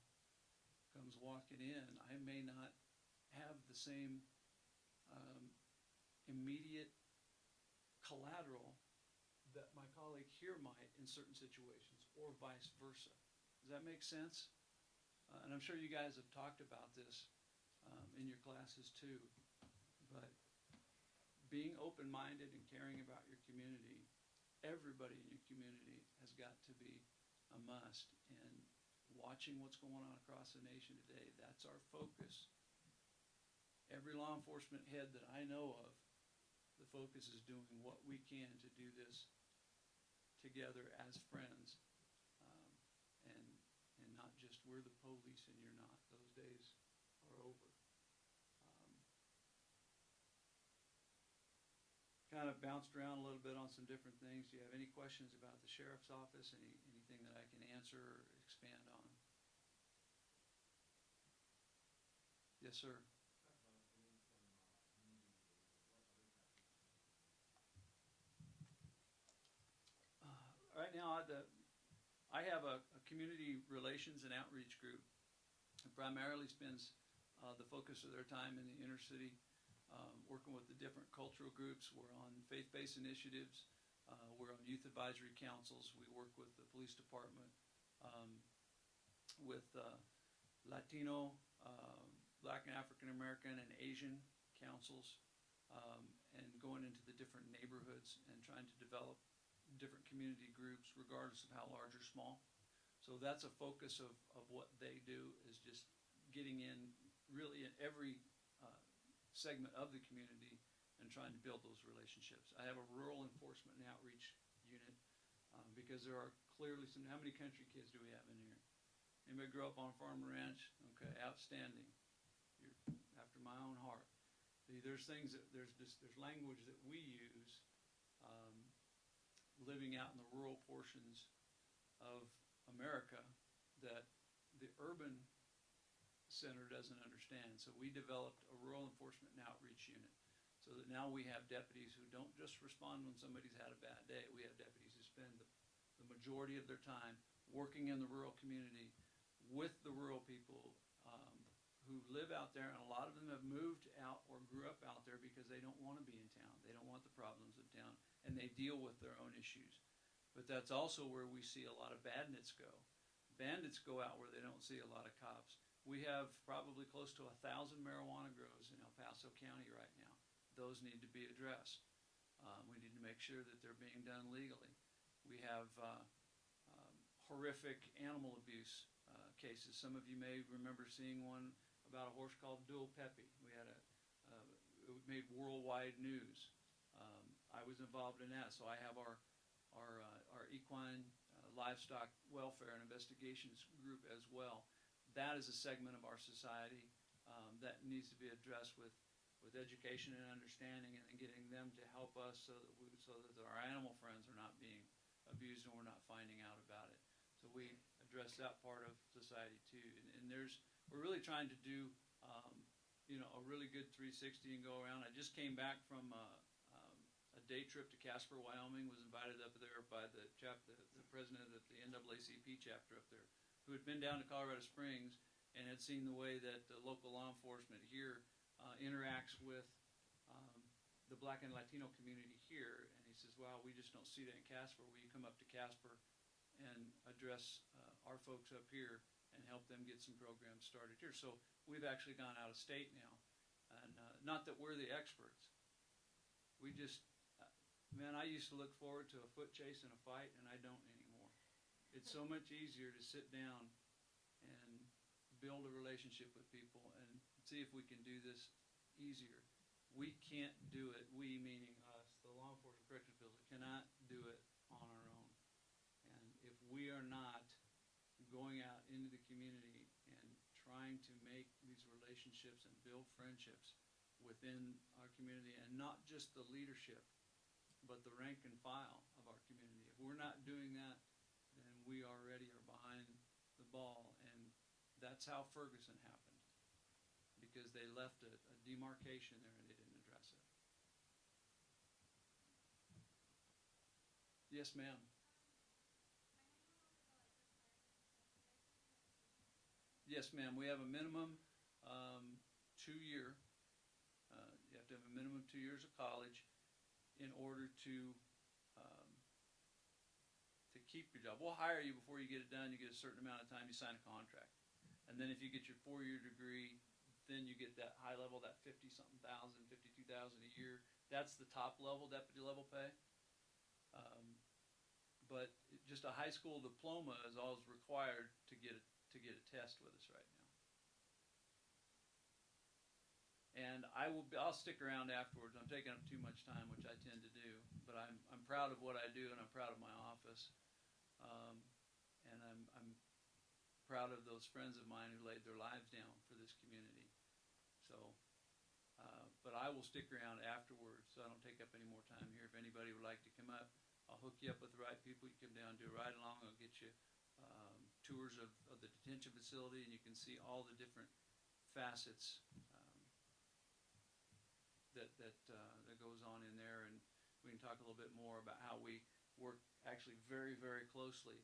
comes walking in, I may not have the same immediate collateral that my colleague here might in certain situations, or vice versa. Does that make sense? And I'm sure you guys have talked about this in your classes too. But being open-minded and caring about your community, everybody in your community has got to be a must. And watching what's going on across the nation today, that's our focus. Every law enforcement head that I know of, the focus is doing what we can to do this together as friends, and not just we're the police and you're not. Those days are over. Kind of bounced around a little bit on some different things. Do you have any questions about the sheriff's office? Anything that I can answer or expand on? Yes, sir. Right now, I have a community relations and outreach group that primarily spends the focus of their time in the inner city, working with the different cultural groups. We're on faith-based initiatives. We're on youth advisory councils. We work with the police department, with Latino, Black and African American and Asian councils, and going into the different neighborhoods and trying to develop different community groups regardless of how large or small. So that's a focus of what they do, is just getting in really in every segment of the community and trying to build those relationships. I have a rural enforcement and outreach unit because there are clearly some, how many country kids do we have in here? Anybody grow up on a farm and ranch? Okay, outstanding. You're after my own heart. There's things that, there's language that we use living out in the rural portions of America that the urban center doesn't understand. So we developed a rural enforcement and outreach unit so that now we have deputies who don't just respond when somebody's had a bad day. We have deputies who spend the majority of their time working in the rural community with the rural people who live out there, and a lot of them have moved out or grew up out there because they don't want to be in town. They don't want the problems of town, and they deal with their own issues. But that's also where we see a lot of bandits go. Bandits go out where they don't see a lot of cops. We have probably close to 1,000 marijuana grows in El Paso County right now. Those need to be addressed. We need to make sure that they're being done legally. We have horrific animal abuse cases. Some of you may remember seeing one about a horse called Dual Pepe. We had it made worldwide news. I was involved in that, so I have our equine livestock welfare and investigations group as well. That is a segment of our society that needs to be addressed with education and understanding, and getting them to help us so that our animal friends are not being abused and we're not finding out about it. So we address that part of society too. And we're really trying to do a really good 360 and go around. I just came back from a day trip to Casper, Wyoming. Was invited up there by the president of the NAACP chapter up there, who had been down to Colorado Springs and had seen the way that the local law enforcement here interacts with the Black and Latino community here. And he says, wow, we just don't see that in Casper. Will you come up to Casper and address our folks up here and help them get some programs started here? So we've actually gone out of state now. And not that we're the experts. We just, man, I used to look forward to a foot chase and a fight, and I don't anymore. It's so much easier to sit down and build a relationship with people and see if we can do this easier. We can't do it, we meaning us, the law enforcement corrections building, cannot do it on our own. And if we are not going out into the community and trying to make these relationships and build friendships within our community, and not just the leadership, but the rank and file of our community. If ball, and that's how Ferguson happened, because they left a demarcation there and they didn't address it. Yes, ma'am. Yes, ma'am. We have a minimum 2-year. You have to have a minimum 2 years of college in order to keep your job. We'll hire you before you get it done. You get a certain amount of time. You sign a contract, and then if you get your 4-year degree, then you get that high level, that 50-something thousand, 52,000 a year. That's the top level, deputy level pay. But just a high school diploma is all is required to get a test with us right now. And I'll stick around afterwards. I'm taking up too much time, which I tend to do. But I'm proud of what I do, and I'm proud of my office. And I'm proud of those friends of mine who laid their lives down for this community. So, but I will stick around afterwards, so I don't take up any more time here. If anybody would like to come up, I'll hook you up with the right people. You come down, do a ride along. I'll get you tours of the detention facility, and you can see all the different facets that goes on in there. And we can talk a little bit more about how we work actually very, very closely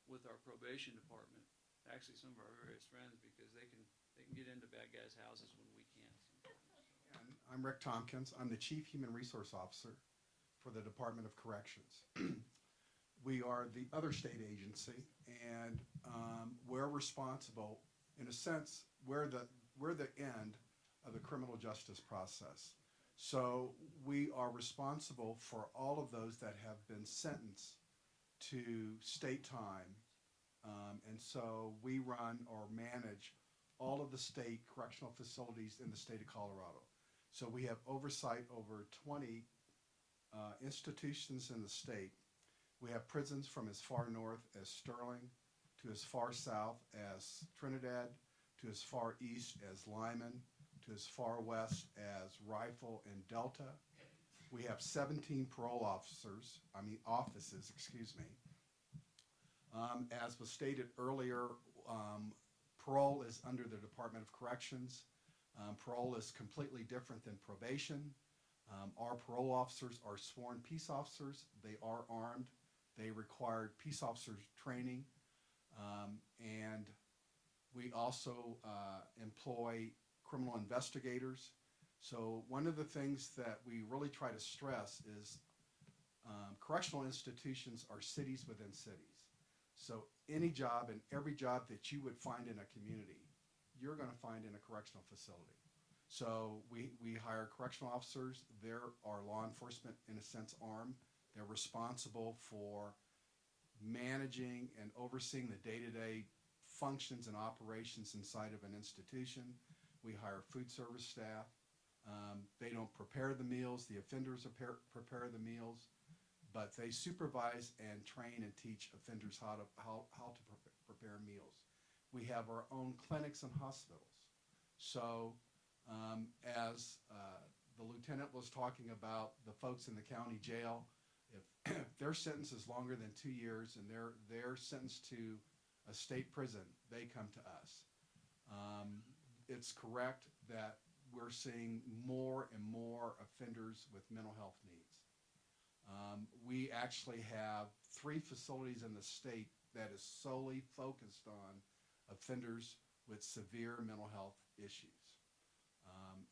with our probation department. Actually, some of our various friends, because they can get into bad guys' houses when we can't sometimes. And I'm Rick Tompkins. I'm the Chief Human Resource Officer for the Department of Corrections. We are the other state agency, and we're responsible, in a sense, we're the end of the criminal justice process. So we are responsible for all of those that have been sentenced to state time. And so we run or manage all of the state correctional facilities in the state of Colorado. So we have oversight over 20 institutions in the state. We have prisons from as far north as Sterling, to as far south as Trinidad, to as far east as Lyman, to as far west as Rifle and Delta. We have 17 parole offices, excuse me. As was stated earlier, parole is under the Department of Corrections. Parole is completely different than probation. Our parole officers are sworn peace officers. They are armed. They require peace officers training. And we also employ criminal investigators. So one of the things that we really try to stress is correctional institutions are cities within cities. So any job and every job that you would find in a community, you're going to find in a correctional facility. So we hire correctional officers. They're our law enforcement, in a sense, arm. They're responsible for managing and overseeing the day-to-day functions and operations inside of an institution. We hire food service staff. They don't prepare the meals. The offenders prepare the meals, but they supervise and train and teach offenders how to prepare meals. We have our own clinics and hospitals. So as the lieutenant was talking about the folks in the county jail, if their sentence is longer than 2 years and they're sentenced to a state prison, they come to us. It's correct that we're seeing more and more offenders with mental health needs. We actually have 3 facilities in the state that is solely focused on offenders with severe mental health issues.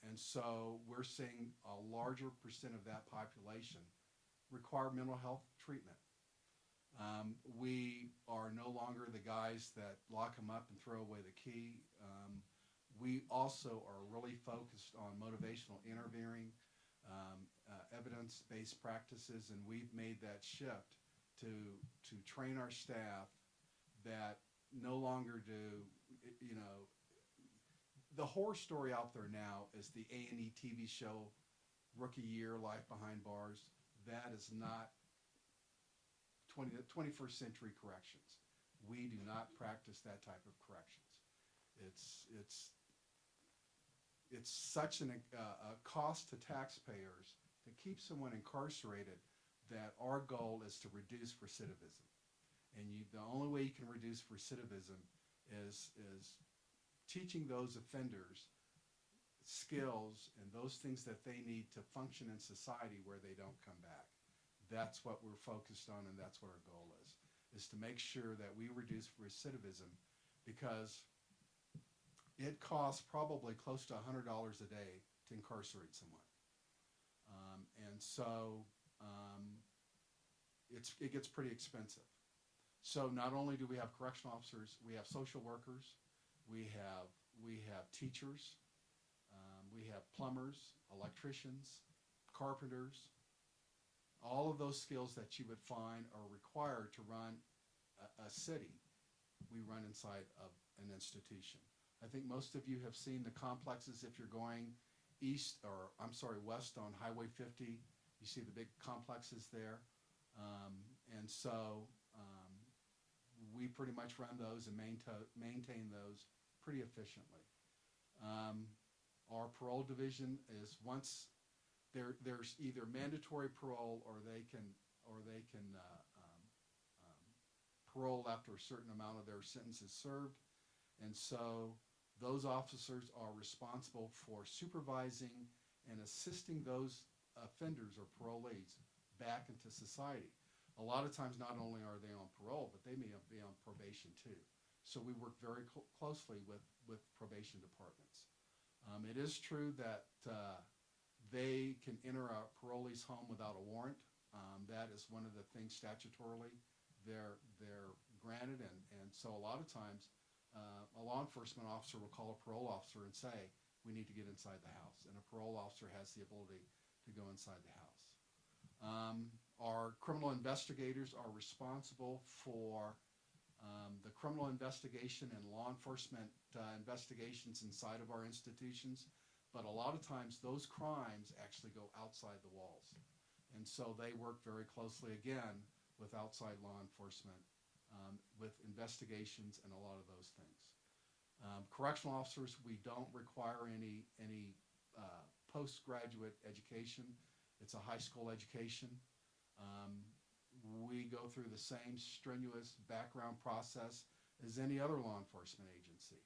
And so we're seeing a larger percent of that population require mental health treatment. We are no longer the guys that lock them up and throw away the key. We also are really focused on motivational interviewing, evidence-based practices, and we've made that shift to train our staff that no longer do, the horror story out there now is the A&E TV show, Rookie Year, Life Behind Bars. That is not 21st century corrections. We do not practice that type of corrections. It's such a cost to taxpayers to keep someone incarcerated that our goal is to reduce recidivism. And the only way you can reduce recidivism is teaching those offenders skills and those things that they need to function in society where they don't come back. That's what we're focused on, and that's what our goal is to make sure that we reduce recidivism, because it costs probably close to $100 a day to incarcerate someone. And so it gets pretty expensive. So not only do we have correctional officers, we have social workers, we have teachers, we have plumbers, electricians, carpenters. All of those skills that you would find are required to run a city, we run inside of an institution. I think most of you have seen the complexes. If you're going west on Highway 50, you see the big complexes there. And so we pretty much run those and maintain those pretty efficiently. Our parole division is, once there's either mandatory parole or they can parole after a certain amount of their sentence is served. And so those officers are responsible for supervising and assisting those offenders or parolees back into society. A lot of times, not only are they on parole, but they may be on probation too. So we work very closely with probation departments. It is true that they can enter a parolee's home without a warrant. That is one of the things statutorily they're granted, and so a lot of times a law enforcement officer will call a parole officer and say, we need to get inside the house, and a parole officer has the ability to go inside the house. Our criminal investigators are responsible for the criminal investigation and law enforcement investigations inside of our institutions, but a lot of times those crimes actually go outside the walls. And so they work very closely, again, with outside law enforcement, with investigations and a lot of those things. Correctional officers, we don't require any postgraduate education. It's a high school education. We go through the same strenuous background process as any other law enforcement agency.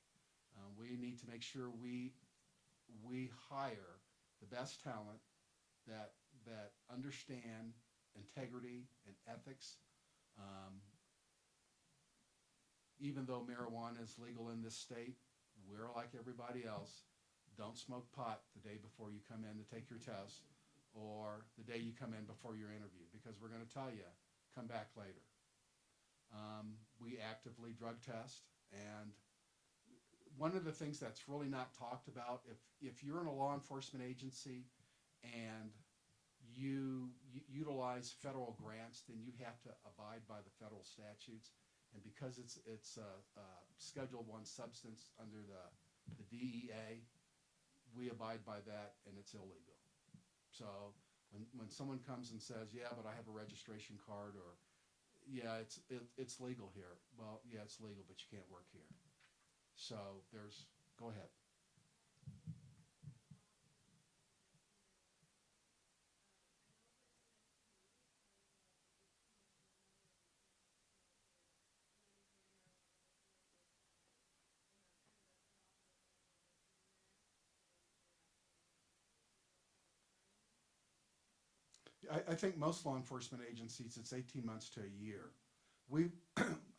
We need to make sure we hire the best talent that understand integrity and ethics. Even though marijuana is legal in this state, we're like everybody else. Don't smoke pot the day before you come in to take your test, or the day you come in before your interview, because we're going to tell you, come back later. We actively drug test, and one of the things that's really not talked about, if you're in a law enforcement agency and you utilize federal grants, then you have to abide by the federal statutes. And because it's a Schedule I substance under the DEA, we abide by that, and it's illegal. So when someone comes and says, yeah, but I have a registration card, or yeah, it's legal here. Well, yeah, it's legal, but you can't work here. So go ahead. I think most law enforcement agencies, it's 18 months to a year. We,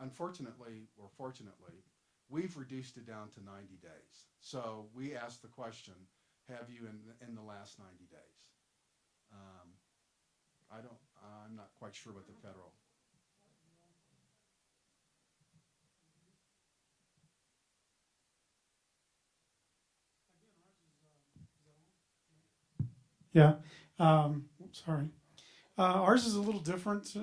unfortunately or fortunately, we've reduced it down to 90 days. So we ask the question, have you in the last 90 days? I'm not quite sure what the federal. Yeah, sorry. Ours is a little different.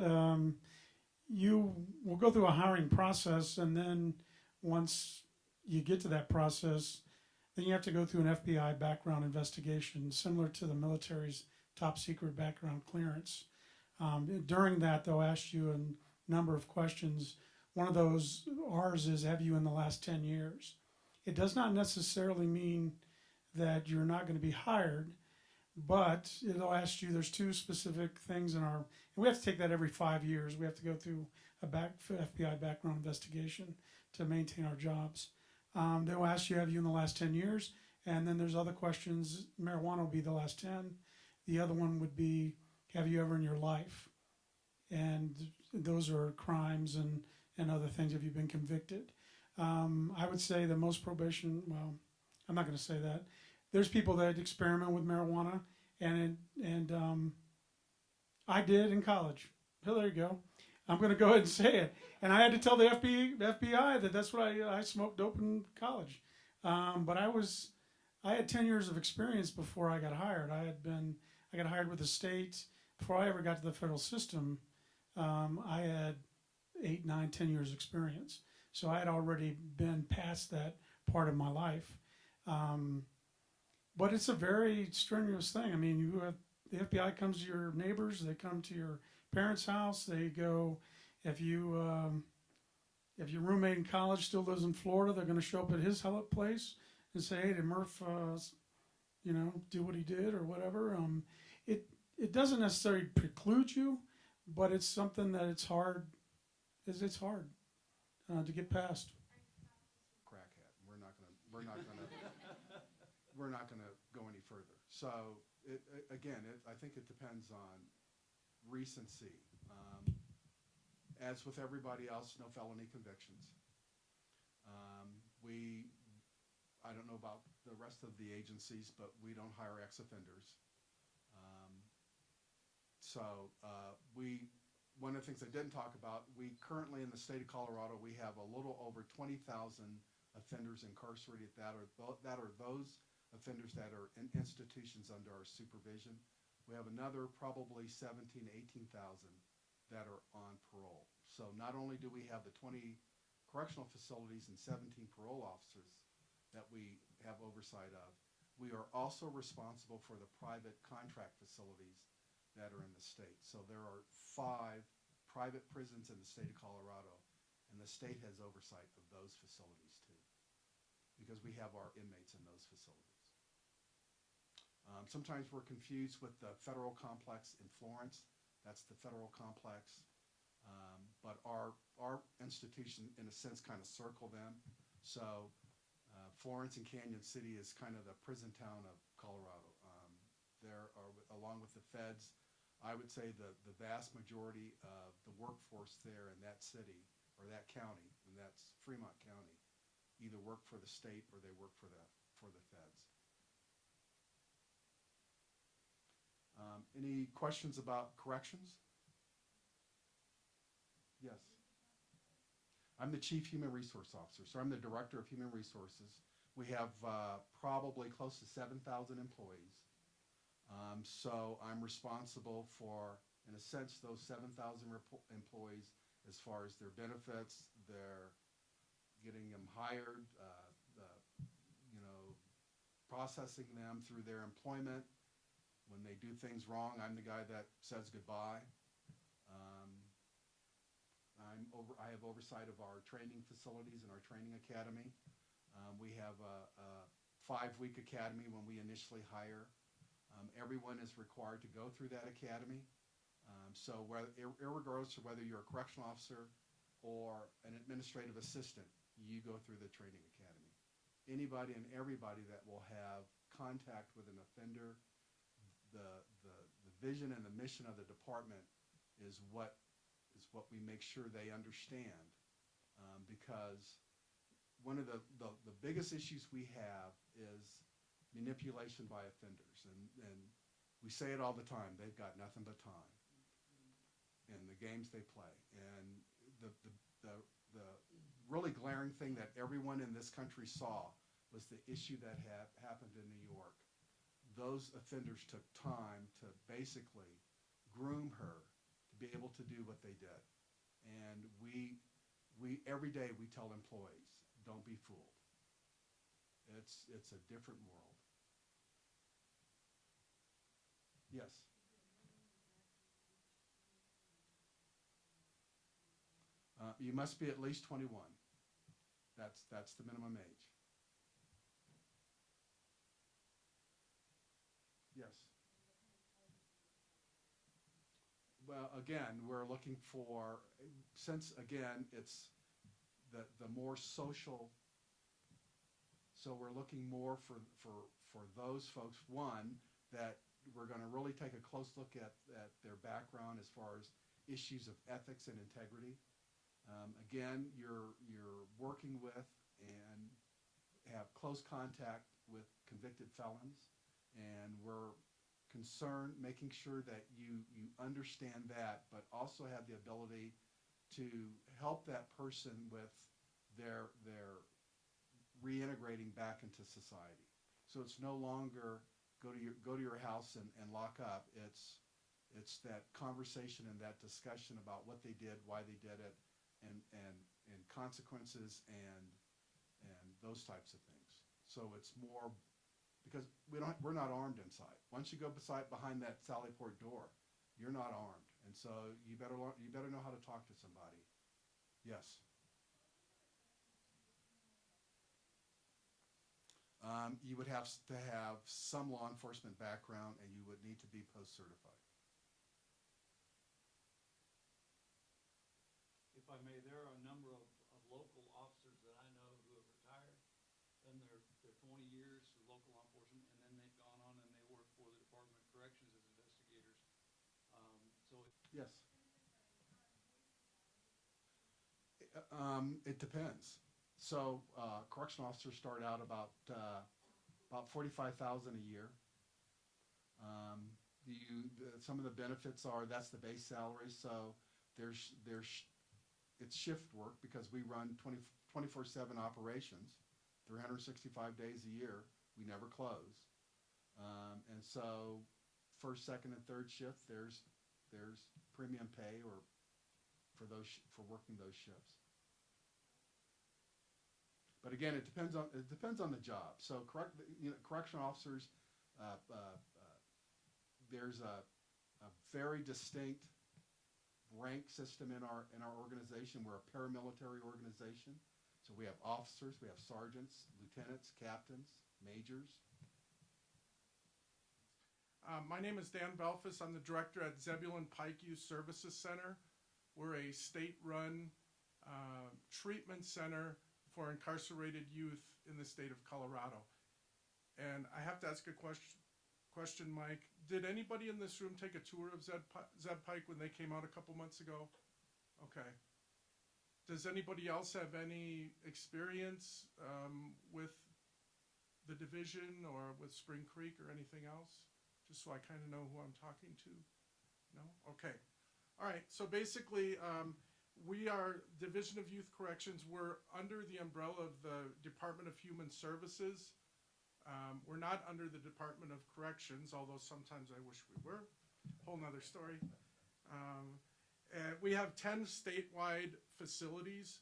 You will go through a hiring process, and then once you get to that process, then you have to go through an FBI background investigation, similar to the military's top secret background clearance. During that, they'll ask you a number of questions. One of those, ours is, have you in the last 10 years? It does not necessarily mean that you're not going to be hired, but it'll ask you, there's two specific things in our, and we have to take that every 5 years. We have to go through a FBI background investigation to maintain our jobs. They'll ask you, have you in the last 10 years? And then there's other questions. Marijuana will be the last 10. The other one would be, have you ever in your life? And those are crimes and other things. Have you been convicted? I would say that most probation, well, I'm not going to say that. There's people that experiment with marijuana, and I did in college. So there you go. I'm going to go ahead and say it. And I had to tell the FBI that that's what I smoked dope in college. But I had 10 years of experience before I got hired. I got hired with the state. Before I ever got to the federal system, I had 8, 9, 10 years experience. So I had already been past that part of my life. But it's a very strenuous thing. I mean, the FBI comes to your neighbors, they come to your parents' house, they go, if your roommate in college still lives in Florida, they're going to show up at his place and say, hey, did Murph, do what he did or whatever. It doesn't necessarily preclude you, but it's something that it's hard to get past. Crackhead. We're not gonna go any further. So I think it depends on recency. As with everybody else, no felony convictions. I don't know about the rest of the agencies, but we don't hire ex-offenders. One of the things I didn't talk about, we currently in the state of Colorado, we have a little over 20,000 offenders incarcerated that are those offenders that are in institutions under our supervision. We have another probably 18,000 that are on parole. So not only do we have the 20 correctional facilities and 17 parole officers that we have oversight of, we are also responsible for the private contract facilities that are in the state. So there are 5 private prisons in the state of Colorado, and the state has oversight of those facilities too, because we have our inmates in those facilities. Sometimes we're confused with the federal complex in Florence. That's the federal complex. But our institution, in a sense, kind of circle them. So Florence and Canyon City is kind of the prison town of Colorado. There are, along with the feds, I would say the vast majority of the workforce there in that city or that county, and that's Fremont County, either work for the state or they work for the feds. Any questions about corrections? Yes. I'm the Chief Human Resource Officer, so I'm the Director of Human Resources. We have probably close to 7,000 employees. So I'm responsible for, in a sense, those 7,000 employees as far as their benefits, their getting them hired, processing them through their employment. When they do things wrong, I'm the guy that says goodbye. I have oversight of our training facilities and our training academy. We have a 5-week academy when we initially hire. Everyone is required to go through that academy. So irregardless of whether you're a correctional officer or an administrative assistant, you go through the training academy. Anybody and everybody that will have contact with an offender, the vision and the mission of the department is what we make sure they understand, because one of the biggest issues we have is manipulation by offenders, and we say it all the time, they've got nothing but time in the games they play. And the really glaring thing that everyone in this country saw was the issue that happened in New York. Those offenders took time to basically groom her to be able to do what they did. And we every day we tell employees, don't be fooled. It's a different world. Yes. You must be at least 21. That's the minimum age. Yes. well, again, we're looking for, since again, it's the more social, so we're looking more for those folks, one, that we're gonna really take a close look at their background as far as issues of ethics and integrity. Again, you're working with and have close contact with convicted felons, and we're concerned, making sure that you understand that, but also have the ability to help that person with their reintegrating back into society. So it's no longer go to your house and lock up. It's that conversation and that discussion about what they did, why they did it, and consequences and those types of things. So it's more, because we're not armed inside. Once you go behind that Sallyport door, you're not armed, and so you better know how to talk to somebody. Yes. You would have to have some law enforcement background, and you would need to be post-certified. If I may, there are a number of local officers that I know who have retired, done their 20 years of local law enforcement, and then they've gone on and they work for the Department of Corrections as investigators. Yes. It depends. So correctional officers start out about $45,000 a year. Some of the benefits are that's the base salary. So it's shift work because we run 24/7 operations, 365 days a year. We never close, and so first, second, and third shift there's premium pay or for working those shifts. But again, it depends on the job. So correctional officers, there's a very distinct rank system in our organization. We're a paramilitary organization. So we have officers, we have sergeants, lieutenants, captains, majors. My name is Dan Belfus. I'm the director at Zebulon Pike Youth Services Center. We're a state-run treatment center for incarcerated youth in the state of Colorado. And I have to ask a question, Mike. Did anybody in this room take a tour of Zeb Pike when they came out a couple months ago? Okay. Does anybody else have any experience with the division or with Spring Creek or anything else? Just so I kind of know who I'm talking to. No? Okay. All right. So basically, we are Division of Youth Corrections. We're under the umbrella of the Department of Human Services. We're not under the Department of Corrections, although sometimes I wish we were. Whole nother story. And we have 10 statewide facilities.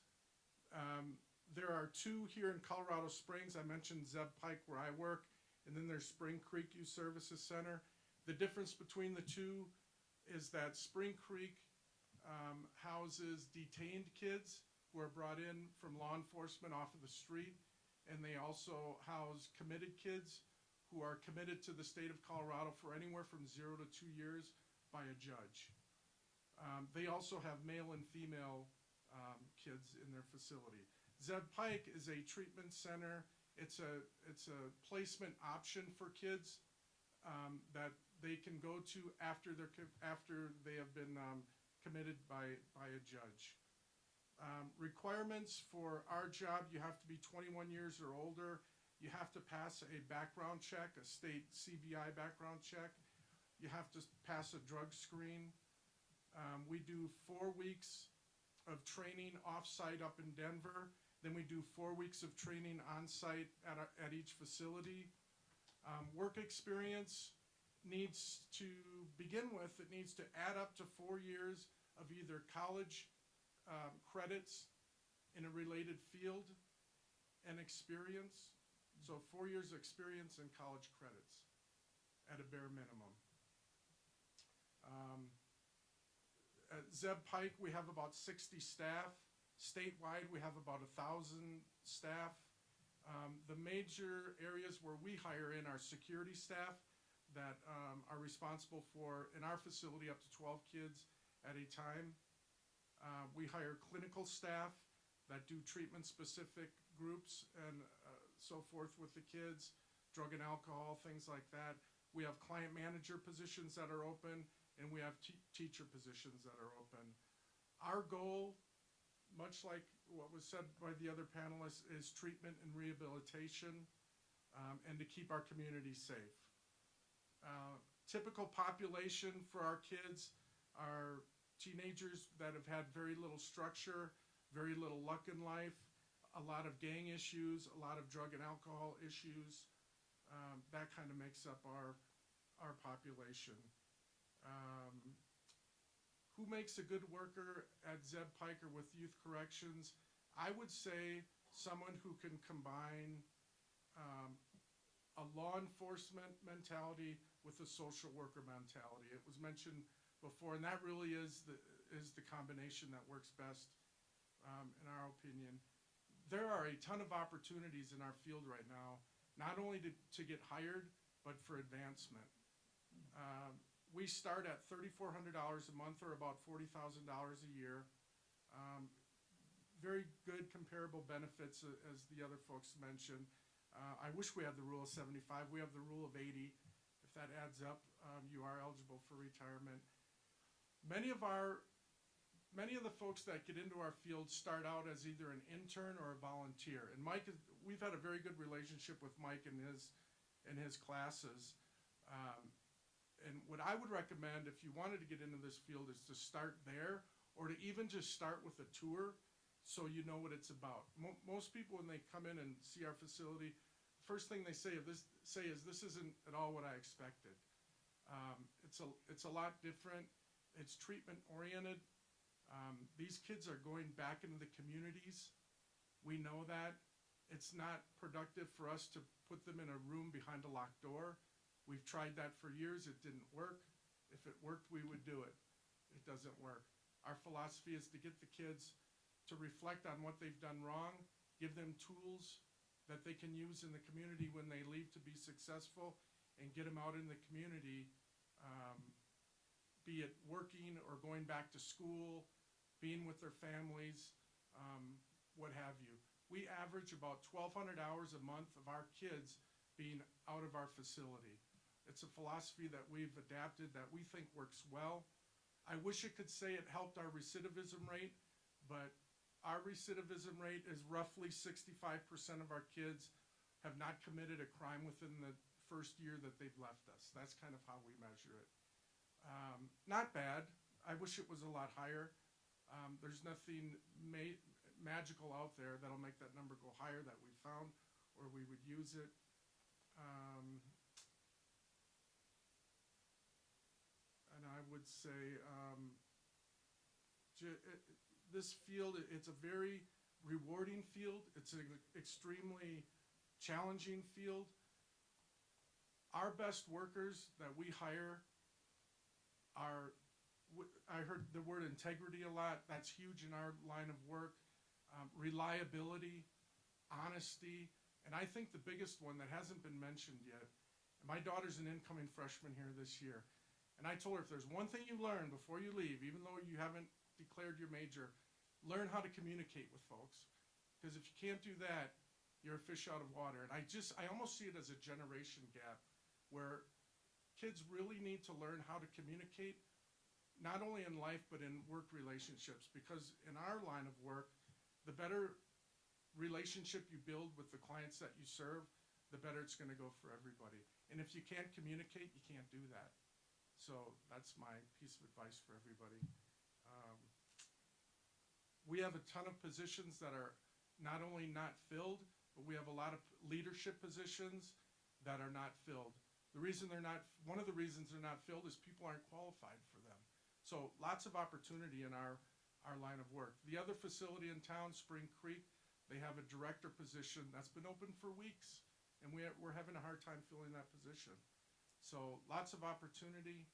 There are 2 here in Colorado Springs. I mentioned Zeb Pike where I work, and then there's Spring Creek Youth Services Center. The difference between the two is that Spring Creek houses detained kids who are brought in from law enforcement off of the street, and they also house committed kids who are committed to the state of Colorado for anywhere from 0 to 2 years by a judge. They also have male and female kids in their facility. Zeb Pike is a treatment center. It's a placement option for kids that they can go to after they have been committed by a judge. Requirements for our job: you have to be 21 years or older. You have to pass a background check, a state CBI background check. You have to pass a drug screen. We do 4 weeks of training off-site up in Denver. Then we do 4 weeks of training on-site at each facility. Work experience needs to begin with, it needs to add up to 4 years of either college credits in a related field and experience. So 4 years of experience and college credits at a bare minimum. At Zeb Pike, we have about 60 staff. Statewide, we have about 1,000 staff. The major areas where we hire in are security staff that are responsible for, in our facility, up to 12 kids, at a time. We hire clinical staff that do treatment-specific groups and so forth with the kids, drug and alcohol, things like that. We have client manager positions that are open, and we have teacher positions that are open. Our goal, much like what was said by the other panelists, is treatment and rehabilitation, and to keep our community safe. Typical population for our kids are teenagers that have had very little structure, very little luck in life, a lot of gang issues, a lot of drug and alcohol issues. That kind of makes up our population. Who makes a good worker at Zeb Pike or with Youth Corrections? I would say someone who can combine a law enforcement mentality with a social worker mentality. It was mentioned before, and that really is the combination that works best, in our opinion. There are a ton of opportunities in our field right now, not only to get hired, but for advancement. We start at $3,400 a month, or about $40,000 a year. Very good comparable benefits, as the other folks mentioned. I wish we had the rule of 75. We have the rule of 80. If that adds up, you are eligible for retirement. Many of the folks that get into our field start out as either an intern or a volunteer. And we've had a very good relationship with Mike and his classes. And what I would recommend if you wanted to get into this field is to start there, or to even just start with a tour so you know what it's about. Most people, when they come in and see our facility, first thing they say is, this isn't at all what I expected. It's a lot different. It's treatment oriented. These kids are going back into the communities. We know that. It's not productive for us to put them in a room behind a locked door. We've tried that for years. It didn't work. If it worked, we would do it. It doesn't work. Our philosophy is to get the kids to reflect on what they've done wrong, give them tools that they can use in the community when they leave to be successful, and get them out in the community, be it working or going back to school, being with their families, what have you. We average about 1,200 hours a month of our kids being out of our facility. It's a philosophy that we've adapted that we think works well. I wish it could say it helped our recidivism rate, but our recidivism rate is roughly 65% of our kids have not committed a crime within the first year that they've left us. That's kind of how we measure it. Not bad. I wish it was a lot higher. There's nothing magical out there that'll make that number go higher that we found, or we would use it. And I would say this field, it's a very rewarding field. It's an extremely challenging field. Our best workers that we hire are, I heard the word integrity a lot. That's huge in our line of work. Reliability, honesty, and I think the biggest one that hasn't been mentioned yet, my daughter's an incoming freshman here this year, and I told her, if there's one thing you learn before you leave, even though you haven't declared your major, learn how to communicate with folks. Because if you can't do that, you're a fish out of water. And I almost see it as a generation gap, where kids really need to learn how to communicate, not only in life, but in work relationships. Because in our line of work, the better relationship you build with the clients that you serve, the better it's going to go for everybody. And if you can't communicate, you can't do that. So that's my piece of advice for everybody. We have a ton of positions that are not only not filled, but we have a lot of leadership positions that are not filled. One of the reasons they're not filled is people aren't qualified for them. So lots of opportunity in our line of work. The other facility in town, Spring Creek, they have a director position that's been open for weeks, and we're having a hard time filling that position. So lots of opportunity.